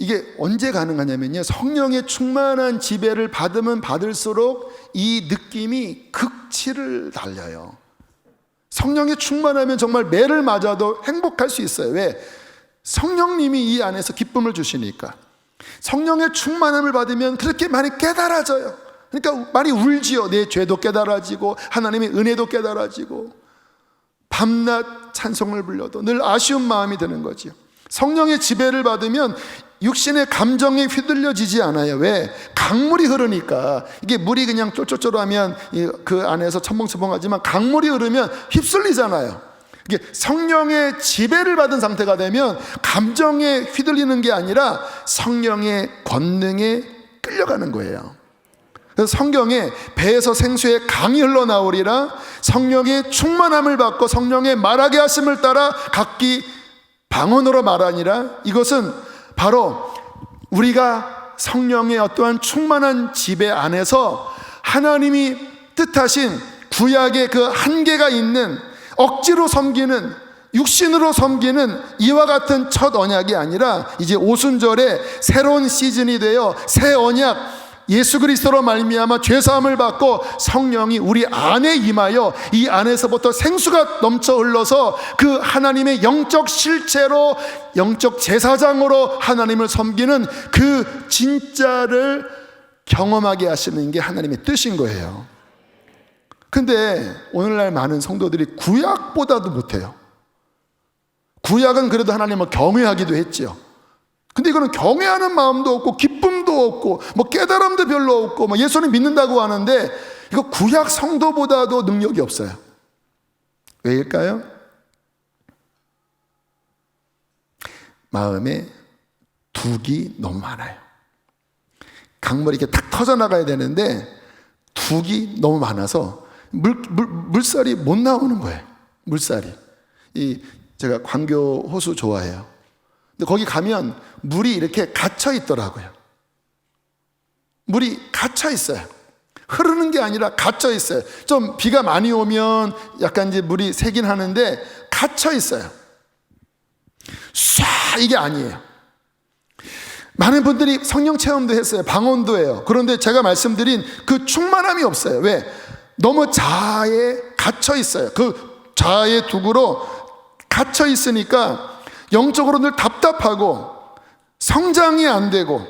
이게 언제 가능하냐면요, 성령의 충만한 지배를 받으면 받을수록 이 느낌이 극치를 달려요. 성령이 충만하면 정말 매를 맞아도 행복할 수 있어요. 왜? 성령님이 이 안에서 기쁨을 주시니까. 성령의 충만함을 받으면 그렇게 많이 깨달아져요. 그러니까 많이 울지요. 내 죄도 깨달아지고 하나님의 은혜도 깨달아지고 밤낮 찬송을 불러도 늘 아쉬운 마음이 드는 거죠. 성령의 지배를 받으면 육신의 감정에 휘둘려지지 않아요. 왜? 강물이 흐르니까. 이게 물이 그냥 쫄쫄쫄하면 그 안에서 첨벙첨벙하지만 강물이 흐르면 휩쓸리잖아요. 이게 성령의 지배를 받은 상태가 되면 감정에 휘둘리는 게 아니라 성령의 권능에 끌려가는 거예요. 그래서 성경에 배에서 생수의 강이 흘러나오리라, 성령의 충만함을 받고 성령의 말하게 하심을 따라 각기 방언으로 말하니라. 이것은 바로 우리가 성령의 어떠한 충만한 지배 안에서 하나님이 뜻하신 구약의 그 한계가 있는 억지로 섬기는, 육신으로 섬기는 이와 같은 첫 언약이 아니라 이제 오순절에 새로운 시즌이 되어 새 언약, 예수 그리스도로 말미암아 죄사함을 받고 성령이 우리 안에 임하여 이 안에서부터 생수가 넘쳐 흘러서 그 하나님의 영적 실체로, 영적 제사장으로 하나님을 섬기는 그 진짜를 경험하게 하시는 게 하나님의 뜻인 거예요. 근데 오늘날 많은 성도들이 구약보다도 못해요. 구약은 그래도 하나님을 경외하기도 했죠. 근데 이거는 경외하는 마음도 없고 기쁨도 없고 뭐 깨달음도 별로 없고 뭐 예수님 믿는다고 하는데 이거 구약 성도보다도 능력이 없어요. 왜일까요? 마음에 둑이 너무 많아요. 강물이 이렇게 탁 터져나가야 되는데 둑이 너무 많아서 물살이 못 나오는 거예요. 물살이. 제가 광교 호수 좋아해요. 근데 거기 가면 물이 이렇게 갇혀 있더라고요. 물이 갇혀 있어요. 흐르는 게 아니라 갇혀 있어요. 좀 비가 많이 오면 약간 이제 물이 새긴 하는데 갇혀 있어요. 쏴 이게 아니에요. 많은 분들이 성령 체험도 했어요. 방언도 해요. 그런데 제가 말씀드린 그 충만함이 없어요. 왜? 너무 자아에 갇혀 있어요. 그 자아의 두구로 갇혀 있으니까 영적으로 늘 답답하고 성장이 안 되고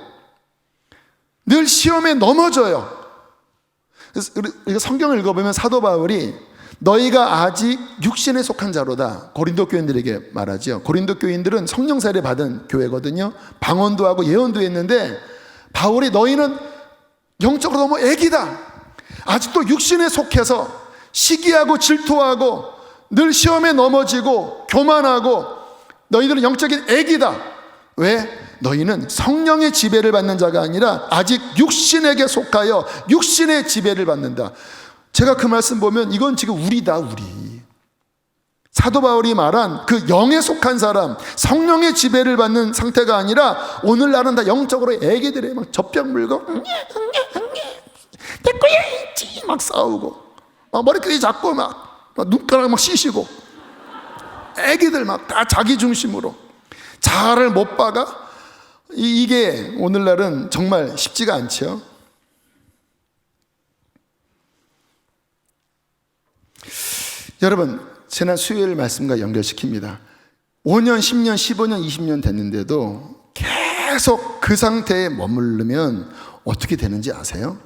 늘 시험에 넘어져요. 그래서 우리가 성경을 읽어보면 사도 바울이 너희가 아직 육신에 속한 자로다 고린도 교인들에게 말하죠. 고린도 교인들은 성령 세례 받은 교회거든요. 방언도 하고 예언도 했는데 바울이 너희는 영적으로 너무 애기다. 아직도 육신에 속해서 시기하고 질투하고 늘 시험에 넘어지고 교만하고 너희들은 영적인 애기다. 왜? 너희는 성령의 지배를 받는 자가 아니라 아직 육신에게 속하여 육신의 지배를 받는다. 제가 그 말씀 보면 이건 지금 우리다, 우리. 사도 바울이 말한 그 영에 속한 사람, 성령의 지배를 받는 상태가 아니라 오늘날은 다 영적으로 애기들이 막 젖병 물고 내 거야 있지 막 싸우고 막 머리끼리 잡고 막 눈가락 막 씻이고 애기들 막 다 자기 중심으로 자아를 못 박아. 이게 오늘날은 정말 쉽지가 않죠. 여러분, 지난 수요일 말씀과 연결시킵니다. 5년, 10년, 15년, 20년 됐는데도 계속 그 상태에 머무르면 어떻게 되는지 아세요?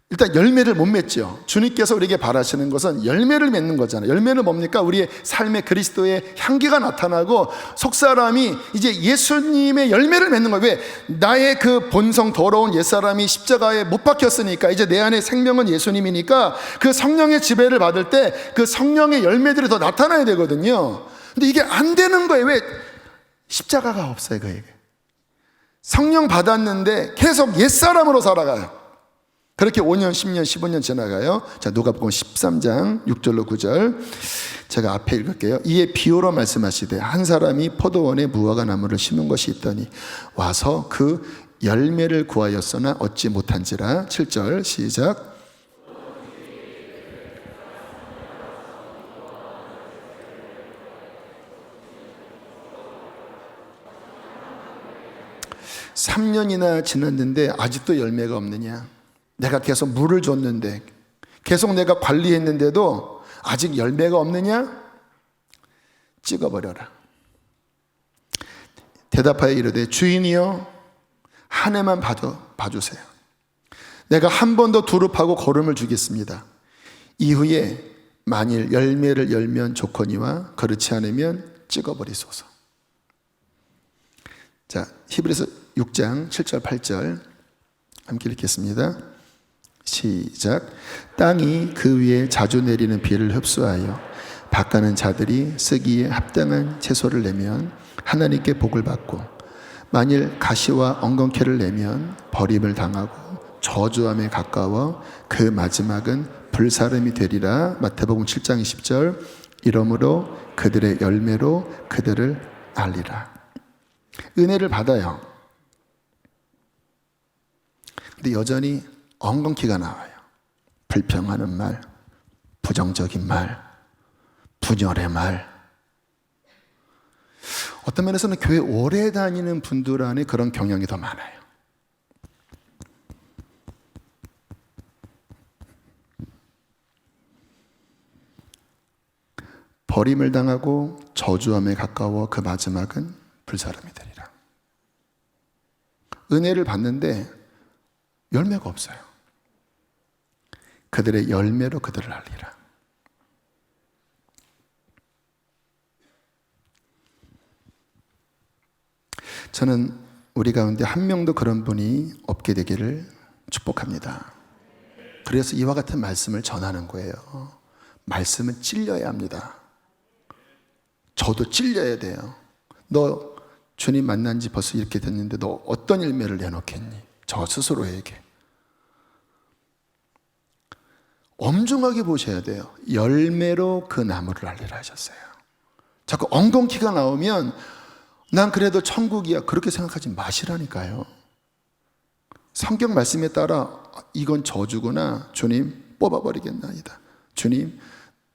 일단 열매를 못 맺죠. 주님께서 우리에게 바라시는 것은 열매를 맺는 거잖아요. 열매는 뭡니까? 우리의 삶에 그리스도의 향기가 나타나고 속사람이 이제 예수님의 열매를 맺는 거예요. 왜? 나의 그 본성 더러운 옛사람이 십자가에 못 박혔으니까 이제 내 안에 생명은 예수님이니까 그 성령의 지배를 받을 때 그 성령의 열매들이 더 나타나야 되거든요. 근데 이게 안 되는 거예요. 왜? 십자가가 없어요, 그에게. 성령 받았는데 계속 옛사람으로 살아가요. 그렇게 5년, 10년, 15년 지나가요. 자, 누가복음 13장 6절로 9절 제가 앞에 읽을게요. 이에 비유로 말씀하시되 한 사람이 포도원에 무화과 나무를 심은 것이 있더니 와서 그 열매를 구하였으나 얻지 못한지라. 7절 시작. (3년이나) 지났는데 아직도 열매가 없느냐? 내가 계속 물을 줬는데 계속 내가 관리했는데도 아직 열매가 없느냐? 찍어버려라. 대답하여 이르되 주인이여 한 해만 봐주세요. 내가 한 번 더 두릅하고 거름을 주겠습니다. 이후에 만일 열매를 열면 좋거니와 그렇지 않으면 찍어버리소서. 자, 히브리서 6장 7절 8절 함께 읽겠습니다. 시작. 땅이 그 위에 자주 내리는 비를 흡수하여 밭가는 자들이 쓰기에 합당한 채소를 내면 하나님께 복을 받고 만일 가시와 엉겅퀴를 내면 버림을 당하고 저주함에 가까워 그 마지막은 불사름이 되리라. 마태복음 7장 20절. 이러므로 그들의 열매로 그들을 알리라. 은혜를 받아요. 근데 여전히 엉겅퀴가 나와요. 불평하는 말, 부정적인 말, 분열의 말. 어떤 면에서는 교회 오래 다니는 분들 안에 그런 경향이 더 많아요. 버림을 당하고 저주함에 가까워 그 마지막은 불사름이 되리라. 은혜를 받는데 열매가 없어요. 그들의 열매로 그들을 알리라. 저는 우리 가운데 한 명도 그런 분이 없게 되기를 축복합니다. 그래서 이와 같은 말씀을 전하는 거예요. 말씀은 찔려야 합니다. 저도 찔려야 돼요. 너 주님 만난 지 벌써 이렇게 됐는데 너 어떤 열매를 내놓겠니? 저 스스로에게. 엄중하게 보셔야 돼요. 열매로 그 나무를 알리라 하셨어요. 자꾸 엉겅퀴가 나오면 난 그래도 천국이야, 그렇게 생각하지 마시라니까요. 성경 말씀에 따라 이건 저주구나, 주님 뽑아버리겠나이다. 주님,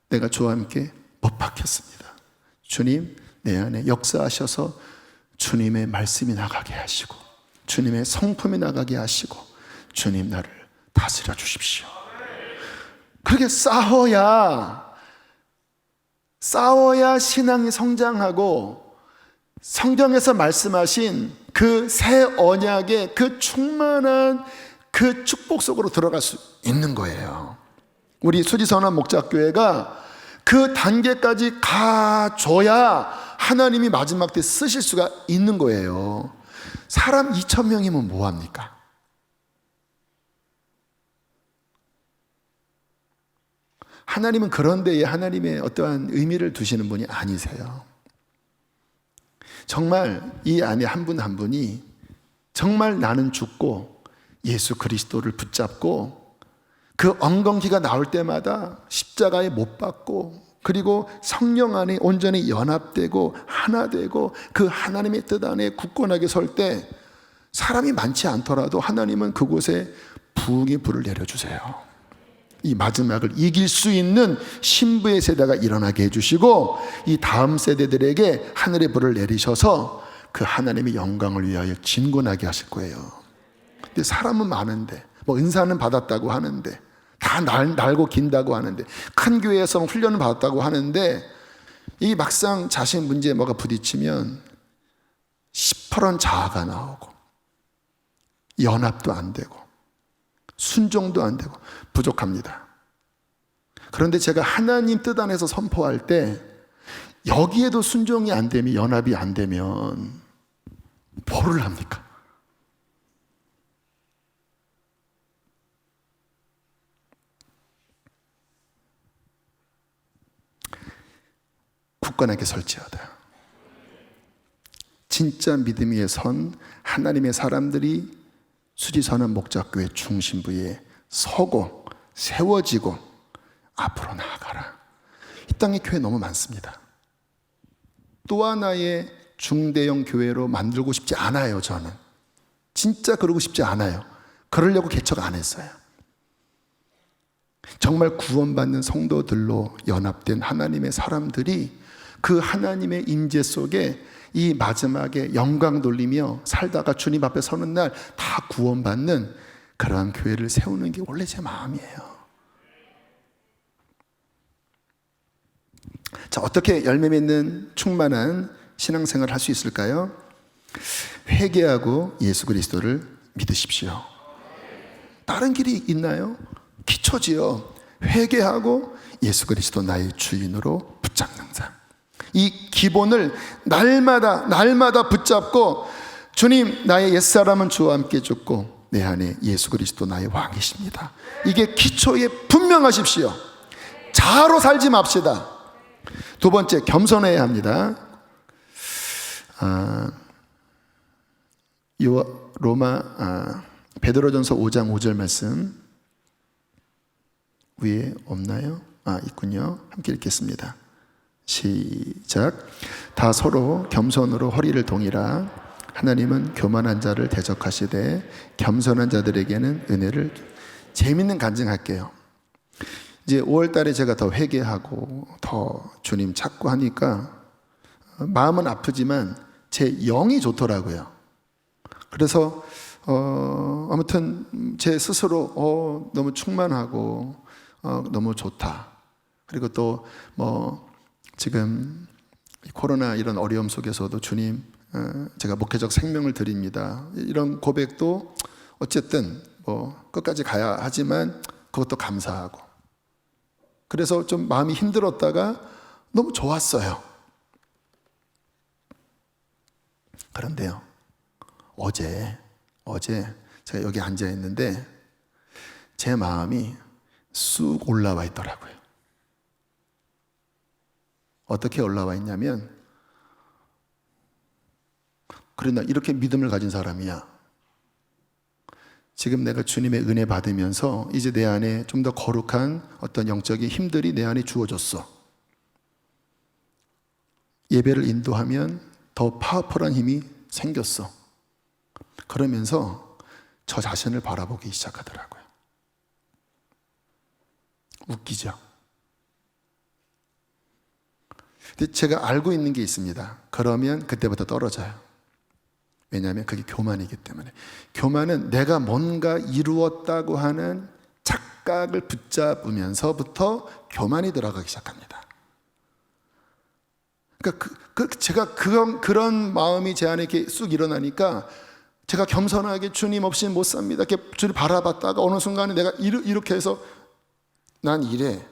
내가 주와 함께 못 박혔습니다. 주님, 내 안에 역사하셔서 주님의 말씀이 나가게 하시고 주님의 성품이 나가게 하시고 주님, 나를 다스려 주십시오. 그렇게 싸워야 신앙이 성장하고 성경에서 말씀하신 그 새 언약의 그 충만한 그 축복 속으로 들어갈 수 있는 거예요. 우리 수지선한 목자교회가 그 단계까지 가줘야 하나님이 마지막 때 쓰실 수가 있는 거예요. 사람 2,000명이면 뭐합니까? 하나님은 그런 데에 하나님의 어떠한 의미를 두시는 분이 아니세요. 정말 이 안에 한 분 한 분이 정말 나는 죽고 예수 그리스도를 붙잡고 그 엉겅퀴가 나올 때마다 십자가에 못 박고 그리고 성령 안에 온전히 연합되고 하나 되고 그 하나님의 뜻 안에 굳건하게 설 때 사람이 많지 않더라도 하나님은 그곳에 부흥의 불을 내려주세요. 이 마지막을 이길 수 있는 신부의 세대가 일어나게 해주시고 이 다음 세대들에게 하늘의 불을 내리셔서 그 하나님의 영광을 위하여 진군하게 하실 거예요. 근데 사람은 많은데 뭐 은사는 받았다고 하는데 다 날고 긴다고 하는데 큰 교회에서 훈련을 받았다고 하는데 이 막상 자신 문제에 뭐가 부딪히면 시퍼런 자아가 나오고 연합도 안 되고 순종도 안 되고 부족합니다. 그런데 제가 하나님 뜻 안에서 선포할 때 여기에도 순종이 안 되면, 연합이 안 되면 뭐를 합니까? 굳건하게 설지어다. 진짜 믿음 위에 선 하나님의 사람들이 수지선한 목자교회 중심부에 서고 세워지고 앞으로 나아가라. 이 땅에 교회 너무 많습니다. 또 하나의 중대형 교회로 만들고 싶지 않아요. 저는 진짜 그러고 싶지 않아요. 그러려고 개척 안 했어요. 정말 구원받는 성도들로 연합된 하나님의 사람들이 그 하나님의 임재 속에 이 마지막에 영광 돌리며 살다가 주님 앞에 서는 날 다 구원받는 그러한 교회를 세우는 게 원래 제 마음이에요. 자, 어떻게 열매 맺는 충만한 신앙생활을 할 수 있을까요? 회개하고 예수 그리스도를 믿으십시오. 다른 길이 있나요? 기초지요. 회개하고 예수 그리스도 나의 주인으로 붙잡는 삶. 이 기본을 날마다 붙잡고 주님, 나의 옛사람은 주와 함께 죽고 내 안에 예수 그리스도 나의 왕이십니다. 이게 기초에 분명하십시오. 자아로 살지 맙시다. 두 번째, 겸손해야 합니다. 베드로전서 5장 5절 말씀 위에 없나요? 있군요. 함께 읽겠습니다. 시작. 다 서로 겸손으로 허리를 동이라. 하나님은 교만한 자를 대적하시되 겸손한 자들에게는 은혜를. 재밌는 간증할게요. 이제 5월 달에 제가 더 회개하고 더 주님 찾고 하니까 마음은 아프지만 제 영이 좋더라고요. 그래서 아무튼 제 스스로 너무 충만하고 너무 좋다. 그리고 또 지금 코로나 이런 어려움 속에서도 주님, 제가 목회적 생명을 드립니다. 이런 고백도 어쨌든 끝까지 가야 하지만 그것도 감사하고. 그래서 좀 마음이 힘들었다가 너무 좋았어요. 그런데요, 어제 제가 여기 앉아 있는데 제 마음이 쑥 올라와 있더라고요. 어떻게 올라와 있냐면, 그래, 나 이렇게 믿음을 가진 사람이야. 지금 내가 주님의 은혜 받으면서 이제 내 안에 좀 더 거룩한 어떤 영적인 힘들이 내 안에 주어졌어. 예배를 인도하면 더 파워풀한 힘이 생겼어. 그러면서 저 자신을 바라보기 시작하더라고요. 웃기죠? 근데 제가 알고 있는 게 있습니다. 그러면 그때부터 떨어져요. 왜냐하면 그게 교만이기 때문에. 교만은 내가 뭔가 이루었다고 하는 착각을 붙잡으면서부터 교만이 들어가기 시작합니다. 그러니까 제가 그런 마음이 제 안에 이렇게 쑥 일어나니까 제가 겸손하게 주님 없이 못 삽니다. 이렇게 주님 바라봤다가 어느 순간에 내가 이렇게 해서 난 이래.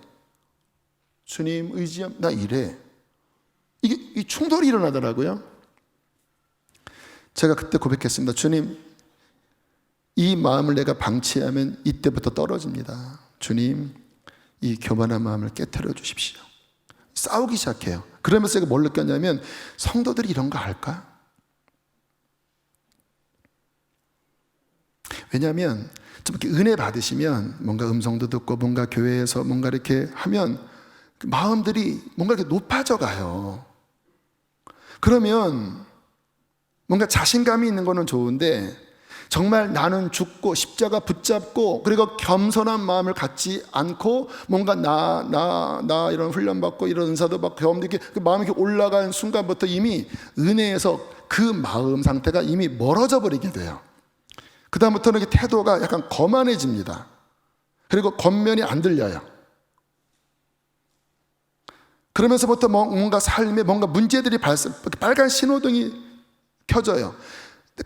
주님 의지함, 나 이래. 이 충돌이 일어나더라고요. 제가 그때 고백했습니다. 주님, 이 마음을 내가 방치하면 이때부터 떨어집니다. 주님, 이 교만한 마음을 깨트려 주십시오. 싸우기 시작해요. 그러면서 제가 뭘 느꼈냐면 성도들이 이런 거 할까? 왜냐하면 좀 이렇게 은혜 받으시면 뭔가 음성도 듣고 뭔가 교회에서 뭔가 이렇게 하면 마음들이 뭔가 이렇게 높아져 가요. 그러면 뭔가 자신감이 있는 거는 좋은데 정말 나는 죽고 십자가 붙잡고 그리고 겸손한 마음을 갖지 않고 뭔가 나 이런 훈련받고 이런 은사도 받고 경험도 이렇게 그 마음이 이렇게 올라간 순간부터 이미 은혜에서 그 마음 상태가 이미 멀어져 버리게 돼요. 그 다음부터는 이렇게 태도가 약간 거만해집니다. 그리고 겉면이 안 들려요. 그러면서부터 뭔가 삶에 뭔가 문제들이 빨간 신호등이 켜져요.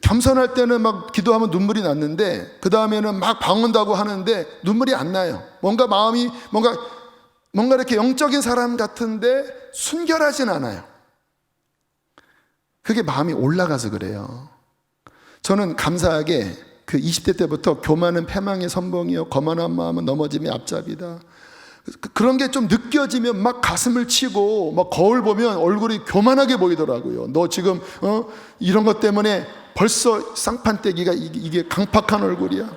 겸손할 때는 막 기도하면 눈물이 났는데 그 다음에는 막 방언다고 하는데 눈물이 안 나요. 뭔가 마음이 뭔가 이렇게 영적인 사람 같은데 순결하진 않아요. 그게 마음이 올라가서 그래요. 저는 감사하게 그 20대 때부터 교만은 패망의 선봉이요 거만한 마음은 넘어짐의 앞잡이다. 그런 게 좀 느껴지면 막 가슴을 치고 막 거울 보면 얼굴이 교만하게 보이더라고요. 너 지금 이런 것 때문에 벌써 쌍판떼기가 이게 강팍한 얼굴이야.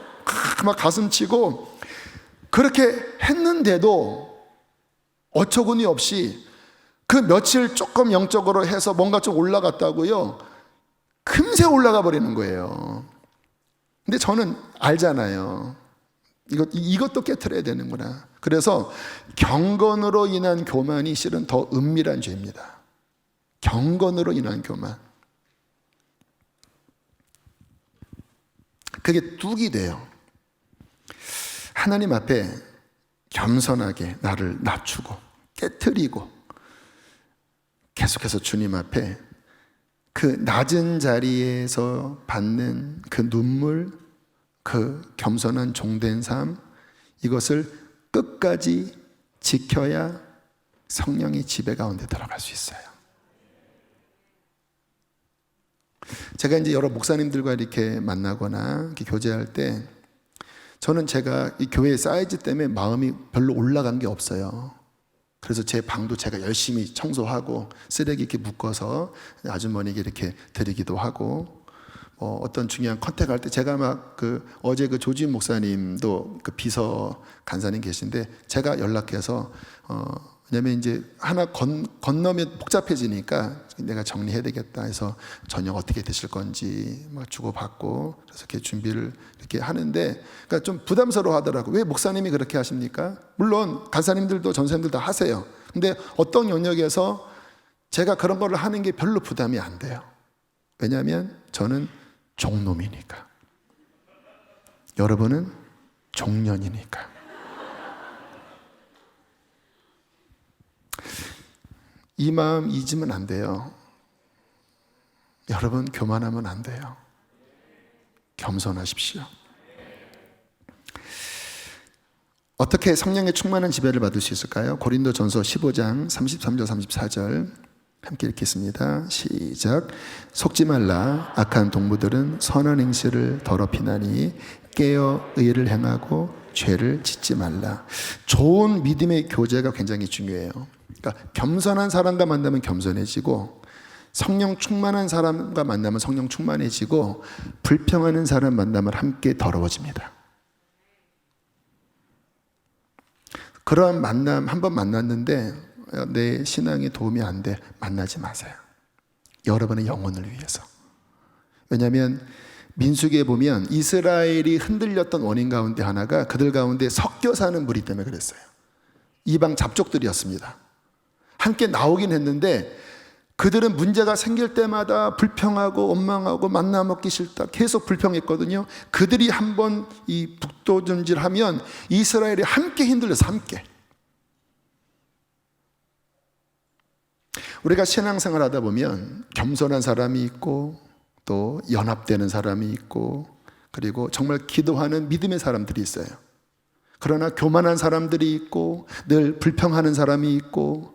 막 가슴 치고 그렇게 했는데도 어처구니 없이 그 며칠 조금 영적으로 해서 뭔가 좀 올라갔다고요. 금세 올라가 버리는 거예요. 근데 저는 알잖아요. 이것도 깨트려야 되는구나. 그래서 경건으로 인한 교만이 실은 더 은밀한 죄입니다. 경건으로 인한 교만. 그게 뚝이 돼요. 하나님 앞에 겸손하게 나를 낮추고 깨트리고 계속해서 주님 앞에 그 낮은 자리에서 받는 그 눈물, 그 겸손한 종된 삶, 이것을 끝까지 지켜야 성령의 지배 가운데 들어갈 수 있어요. 제가 이제 여러 목사님들과 이렇게 만나거나 이렇게 교제할 때 저는 제가 이 교회 사이즈 때문에 마음이 별로 올라간 게 없어요. 그래서 제 방도 제가 열심히 청소하고 쓰레기 이렇게 묶어서 아주머니에게 이렇게 드리기도 하고 어떤 중요한 컨택할 때 제가 막 어제 그 조지훈 목사님도 그 비서 간사님 계신데 제가 연락해서 왜냐면 이제 하나 건너면 복잡해지니까 내가 정리해야 되겠다 해서 저녁 어떻게 드실 건지 막 주고받고 그래서 이렇게 준비를 이렇게 하는데 그러니까 좀 부담스러워 하더라고. 왜 목사님이 그렇게 하십니까? 물론 간사님들도 전사님들 다 하세요. 근데 어떤 영역에서 제가 그런 걸 하는 게 별로 부담이 안 돼요. 왜냐하면 저는 종놈이니까. 여러분은 종년이니까. 이 마음 잊으면 안 돼요. 여러분 교만하면 안 돼요. 겸손하십시오. 어떻게 성령의 충만한 지배를 받을 수 있을까요? 고린도전서 15장 33절 34절 함께 읽겠습니다. 시작. 속지 말라. 악한 동무들은 선한 행실을 더럽히나니 깨어 의를 행하고 죄를 짓지 말라. 좋은 믿음의 교제가 굉장히 중요해요. 그러니까 겸손한 사람과 만나면 겸손해지고 성령 충만한 사람과 만나면 성령 충만해지고 불평하는 사람 만나면 함께 더러워집니다. 그런 만남 한 번 만났는데 내 신앙에 도움이 안 돼, 만나지 마세요. 여러분의 영혼을 위해서. 왜냐하면 민수기에 보면 이스라엘이 흔들렸던 원인 가운데 하나가 그들 가운데 섞여 사는 무리 때문에 그랬어요. 이방 잡족들이었습니다. 함께 나오긴 했는데 그들은 문제가 생길 때마다 불평하고 원망하고 만나 먹기 싫다 계속 불평했거든요. 그들이 한번 이 북도전질하면 이스라엘이 함께 흔들려서 함께. 우리가 신앙생활 하다 보면 겸손한 사람이 있고 또 연합되는 사람이 있고 그리고 정말 기도하는 믿음의 사람들이 있어요. 그러나 교만한 사람들이 있고 늘 불평하는 사람이 있고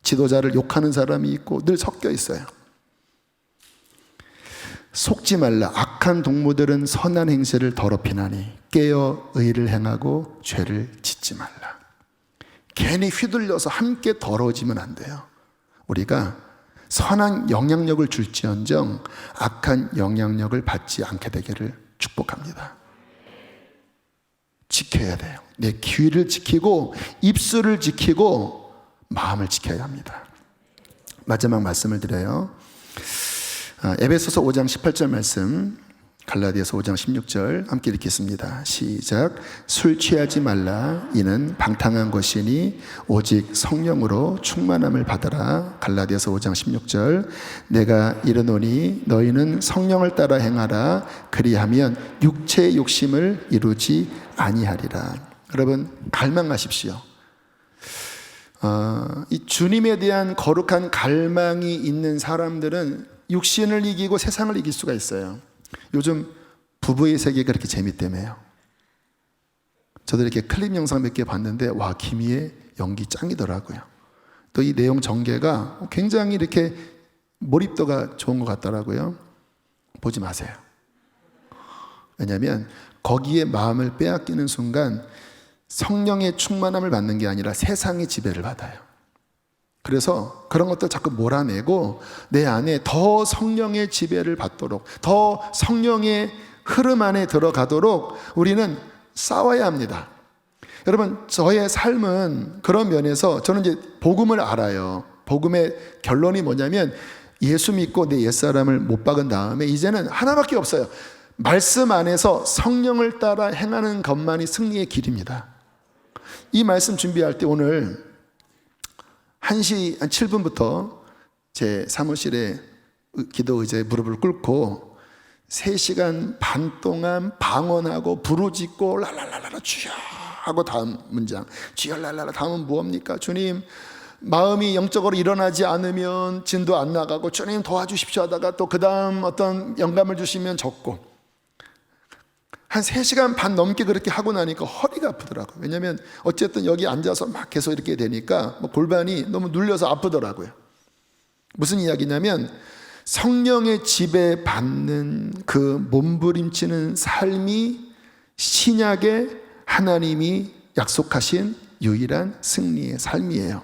지도자를 욕하는 사람이 있고 늘 섞여 있어요. 속지 말라. 악한 동무들은 선한 행실을 더럽히나니 깨어 의를 행하고 죄를 짓지 말라. 괜히 휘둘려서 함께 더러워지면 안 돼요. 우리가 선한 영향력을 줄지언정 악한 영향력을 받지 않게 되기를 축복합니다. 지켜야 돼요. 내 귀를 지키고 입술을 지키고 마음을 지켜야 합니다. 마지막 말씀을 드려요. 에베소서 5장 18절 말씀, 갈라디아서 5장 16절 함께 읽겠습니다. 시작. 술 취하지 말라. 이는 방탕한 것이니 오직 성령으로 충만함을 받아라. 갈라디아서 5장 16절. 내가 이르노니 너희는 성령을 따라 행하라. 그리하면 육체의 욕심을 이루지 아니하리라. 여러분 갈망하십시오. 이 주님에 대한 거룩한 갈망이 있는 사람들은 육신을 이기고 세상을 이길 수가 있어요. 요즘 부부의 세계가 그렇게 재밌다며요. 저도 이렇게 클립 영상 몇 개 봤는데 와, 김희애 연기 짱이더라고요. 또 이 내용 전개가 굉장히 이렇게 몰입도가 좋은 것 같더라고요. 보지 마세요. 왜냐하면 거기에 마음을 빼앗기는 순간 성령의 충만함을 받는 게 아니라 세상의 지배를 받아요. 그래서 그런 것들 자꾸 몰아내고 내 안에 더 성령의 지배를 받도록, 더 성령의 흐름 안에 들어가도록 우리는 싸워야 합니다. 여러분, 저의 삶은 그런 면에서 저는 이제 복음을 알아요. 복음의 결론이 뭐냐면 예수 믿고 내 옛사람을 못 박은 다음에 이제는 하나밖에 없어요. 말씀 안에서 성령을 따라 행하는 것만이 승리의 길입니다. 이 말씀 준비할 때 오늘 1시 7분부터 제 사무실에 기도 의자에 무릎을 꿇고 3시간 반 동안 방언하고 부르짖고 랄랄랄라 주여 하고 다음 문장 주여 랄랄라 다음은 무엇입니까? 주님, 마음이 영적으로 일어나지 않으면 진도 안 나가고 주님 도와주십시오 하다가 또 그 다음 어떤 영감을 주시면 적고 한 3시간 반 넘게 그렇게 하고 나니까 허리가 아프더라고요. 왜냐하면 어쨌든 여기 앉아서 막 계속 이렇게 되니까 골반이 너무 눌려서 아프더라고요. 무슨 이야기냐면 성령의 지배받는 그 몸부림치는 삶이 신약에 하나님이 약속하신 유일한 승리의 삶이에요.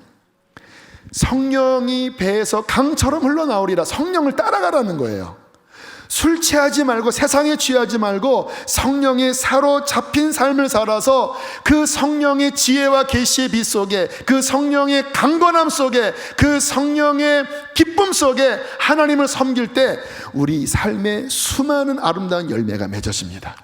성령이 배에서 강처럼 흘러나오리라. 성령을 따라가라는 거예요. 술 취하지 말고 세상에 취하지 말고 성령에 사로잡힌 삶을 살아서 그 성령의 지혜와 계시의 빛 속에, 그 성령의 강건함 속에, 그 성령의 기쁨 속에 하나님을 섬길 때 우리 삶에 수많은 아름다운 열매가 맺어집니다.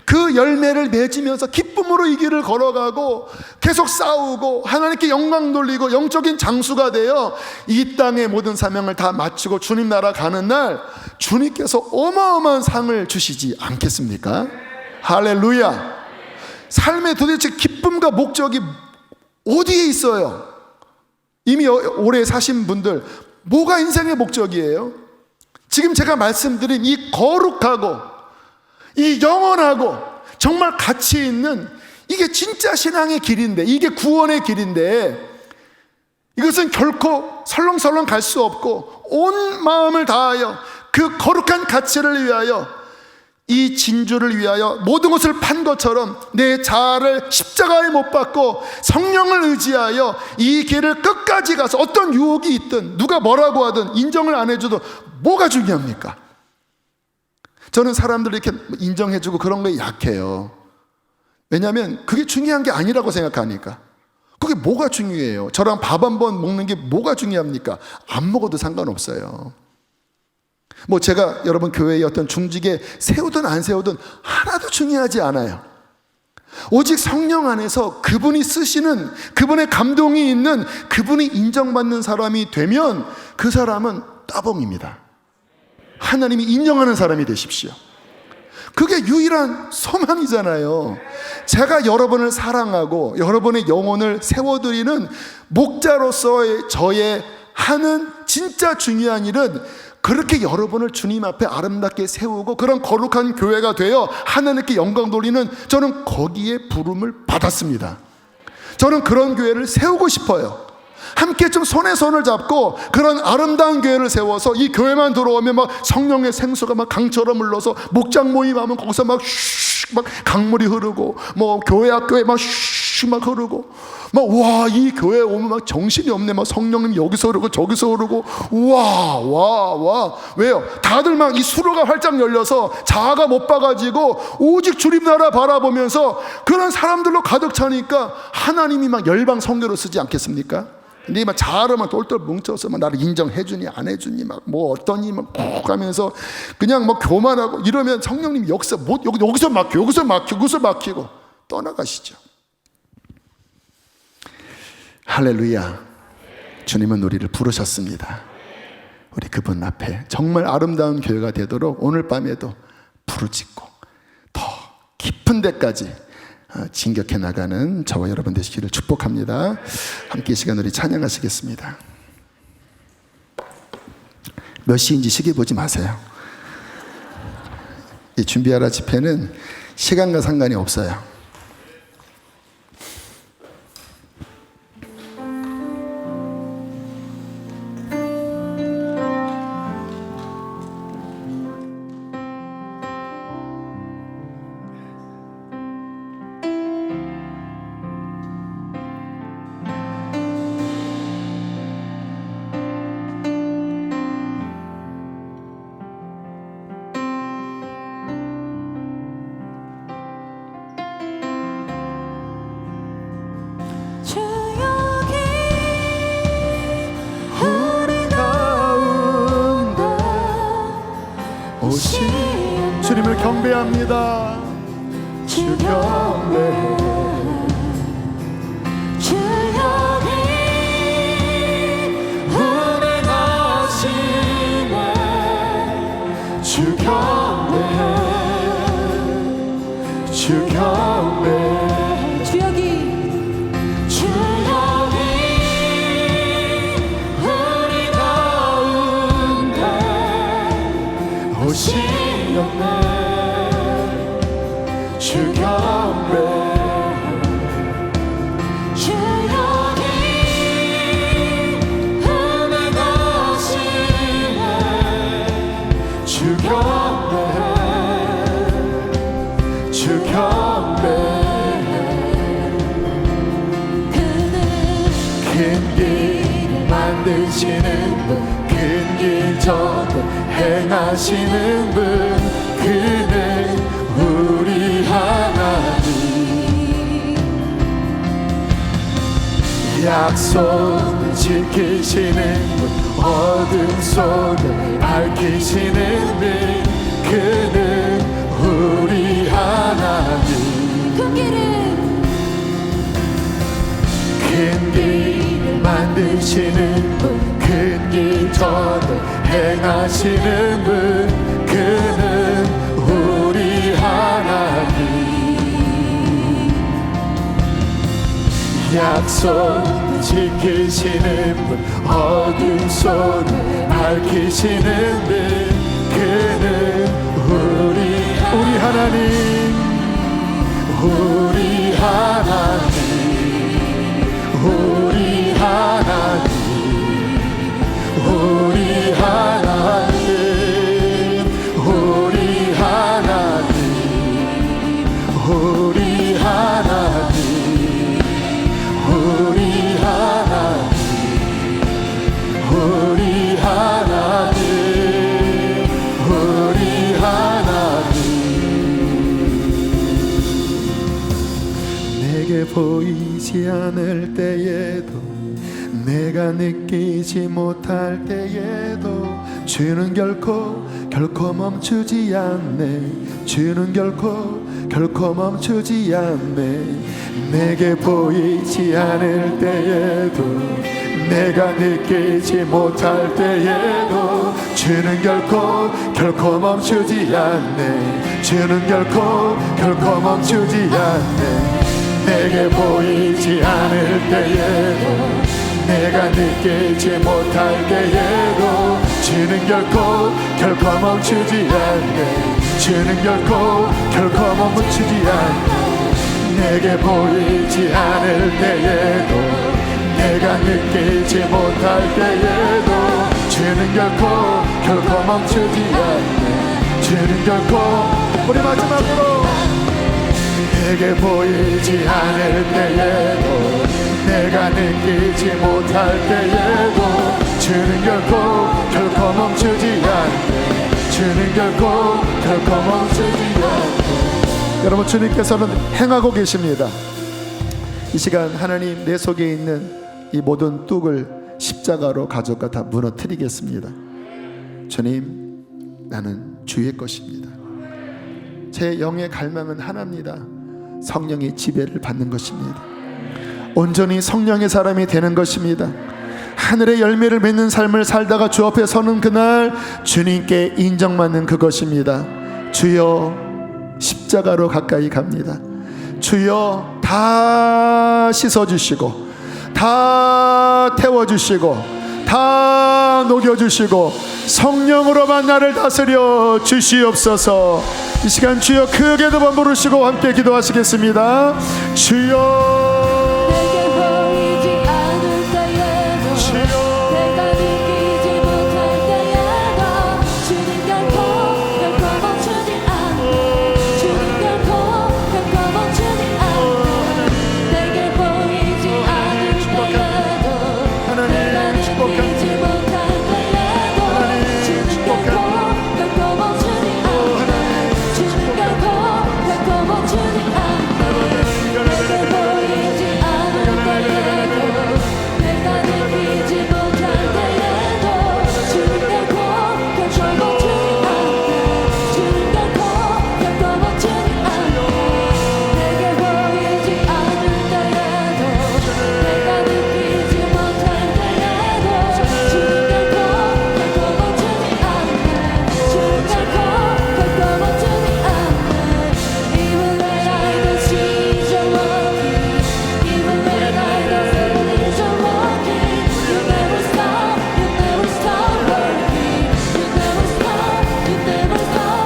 그 열매를 맺으면서 기쁨으로 이 길을 걸어가고 계속 싸우고 하나님께 영광 돌리고 영적인 장수가 되어 이 땅의 모든 사명을 다 마치고 주님 나라 가는 날 주님께서 어마어마한 상을 주시지 않겠습니까? 할렐루야. 삶의 도대체 기쁨과 목적이 어디에 있어요? 이미 오래 사신 분들 뭐가 인생의 목적이에요? 지금 제가 말씀드린 이 거룩하고 이 영원하고 정말 가치 있는 이게 진짜 신앙의 길인데, 이게 구원의 길인데 이것은 결코 설렁설렁 갈 수 없고 온 마음을 다하여 그 거룩한 가치를 위하여, 이 진주를 위하여 모든 것을 판 것처럼 내 자아를 십자가에 못 박고 성령을 의지하여 이 길을 끝까지 가서 어떤 유혹이 있든 누가 뭐라고 하든 인정을 안 해줘도 뭐가 중요합니까? 저는 사람들 이렇게 인정해주고 그런 거에 약해요. 왜냐하면 그게 중요한 게 아니라고 생각하니까. 그게 뭐가 중요해요? 저랑 밥 한 번 먹는 게 뭐가 중요합니까? 안 먹어도 상관없어요. 뭐 제가 여러분 교회의 어떤 중직에 세우든 안 세우든 하나도 중요하지 않아요. 오직 성령 안에서 그분이 쓰시는, 그분의 감동이 있는, 그분이 인정받는 사람이 되면 그 사람은 따봉입니다. 하나님이 인정하는 사람이 되십시오. 그게 유일한 소망이잖아요. 제가 여러분을 사랑하고 여러분의 영혼을 세워드리는 목자로서의 저의 하는 진짜 중요한 일은 그렇게 여러분을 주님 앞에 아름답게 세우고 그런 거룩한 교회가 되어 하나님께 영광 돌리는, 저는 거기에 부름을 받았습니다. 저는 그런 교회를 세우고 싶어요. 함께 좀 손에 손을 잡고 그런 아름다운 교회를 세워서 이 교회만 들어오면 막 성령의 생수가 막 강처럼 흘러서 목장 모임하면 거기서 막 강물이 흐르고 뭐 교회 학교에 막 흐르고 막 와, 이 교회에 오면 막 정신이 없네. 막 성령님 여기서 흐르고 저기서 흐르고 와. 왜요? 다들 막 이 수로가 활짝 열려서 자아가 못 봐가지고 오직 주님 나라 바라보면서 그런 사람들로 가득 차니까 하나님이 막 열방 성교로 쓰지 않겠습니까? 근데 막 자아를 막 똘똘 뭉쳐서 막 나를 인정해주니 안 해주니 막 뭐 어떠니 막 푹 하면서 그냥 막 교만하고 이러면 성령님이 여기서 여기서 막히고 떠나가시죠. 할렐루야. 주님은 우리를 부르셨습니다. 우리 그분 앞에 정말 아름다운 교회가 되도록 오늘 밤에도 부르짖고 더 깊은 데까지 진격해 나가는 저와 여러분 되시기를 축복합니다. 함께 이 시간 우리 찬양하시겠습니다. 몇 시인지 시계 보지 마세요. 이 준비하라 집회는 시간과 상관이 없어요. 주님을 경배합니다. 주 경배해. 주 여기 운행하시네. 주 경배해. 주 경배해. 주 여기 우리 가운데 오시옵네. 주 경배. 주 여기 운행하시네. 주 경배. 주 경배. 큰 길 만드시는 분, 큰 길 저도 행하시는 분, 그는 우리 하나님. 약속 지키시는 분, 어둠 속을 밝히시는 분, 그는 우리 하나님. 큰 길 만드시는 분, 큰 길 저도 행하시는 분, 그는 우리 하나님. 약속 지키시는 분, 어둠 속을 밝히시는 분, 그는 우리 하나님. 우리 하나님. 우리 하나님. 우리 하나님. 우리 하나님. 우리 하나님. 우리 하나님. 우리 하나님. 우리 하나님. 내게 보이지 보이지 않을 때에도, 내가 느끼지 못할 때에도 주는 결코 멈추지 않네. 주는 결코 멈추지 않네. 내게 보이지 않을 때에도, 내가 느끼지 못할 때에도 주는 결코 멈추지 않네. 주는 결코 멈추지 않네. 내게 보이지 않을 때에도, 내가 느끼지 못할 때에도 주는 결코 멈추지 않네. 주는 결코 멈추지 않네. 내게 보이지 않을 때에도, 내가 느끼지 못할 때에도 주는 결코 멈추지 않네. 주는 우리 마지막으로, 내게 보이지 않을 때에도, 내가 느끼지 못할 때에도 주는 결코 멈추지 않네. 주는 결코 멈추지 않네. 여러분, 주님께서는 행하고 계십니다. 이 시간 하나님, 내 속에 있는 이 모든 뚝을 십자가로 가져가 다 무너뜨리겠습니다. 주님, 나는 주의 것입니다. 제 영의 갈망은 하나입니다. 성령의 지배를 받는 것입니다. 온전히 성령의 사람이 되는 것입니다. 하늘의 열매를 맺는 삶을 살다가 주 앞에 서는 그날 주님께 인정받는 그것입니다. 주여, 십자가로 가까이 갑니다. 주여, 다 씻어주시고, 다 태워주시고, 다 녹여주시고, 성령으로만 나를 다스려 주시옵소서. 이 시간 주여 크게 두 번 부르시고 함께 기도하시겠습니다. 주여,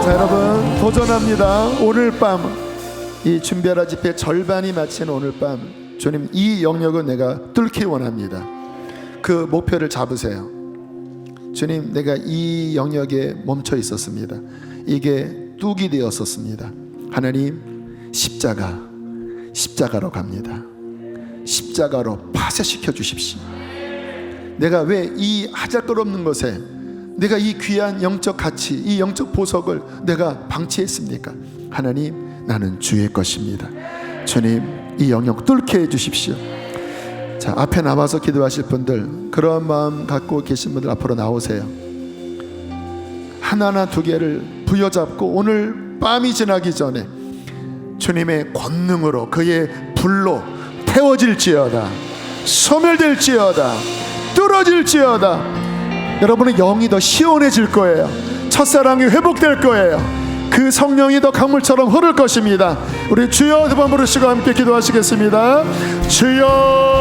여러분, 도전합니다. 오늘 밤, 이 준비하라 집회 절반이 마친 오늘 밤, 주님, 이 영역은 내가 뚫기 원합니다. 그 목표를 잡으세요. 주님, 내가 이 영역에 멈춰 있었습니다. 이게 뚝이 되었었습니다. 하나님, 십자가로 갑니다. 십자가로 파쇄시켜 주십시오. 내가 왜 이 하잘것없는 것에, 내가 이 귀한 영적 가치, 이 영적 보석을 내가 방치했습니까? 하나님, 나는 주의 것입니다. 주님, 이 영역 뚫게 해주십시오. 자, 앞에 나와서 기도하실 분들, 그런 마음 갖고 계신 분들 앞으로 나오세요. 하나나 두 개를 부여잡고 오늘 밤이 지나기 전에 주님의 권능으로, 그의 불로 태워질지어다, 소멸될지어다, 뚫어질지어다. 여러분의 영이 더 시원해질 거예요. 첫사랑이 회복될 거예요. 그 성령이 더 강물처럼 흐를 것입니다. 우리 주여 두 번 부르시고 함께 기도하시겠습니다. 주여,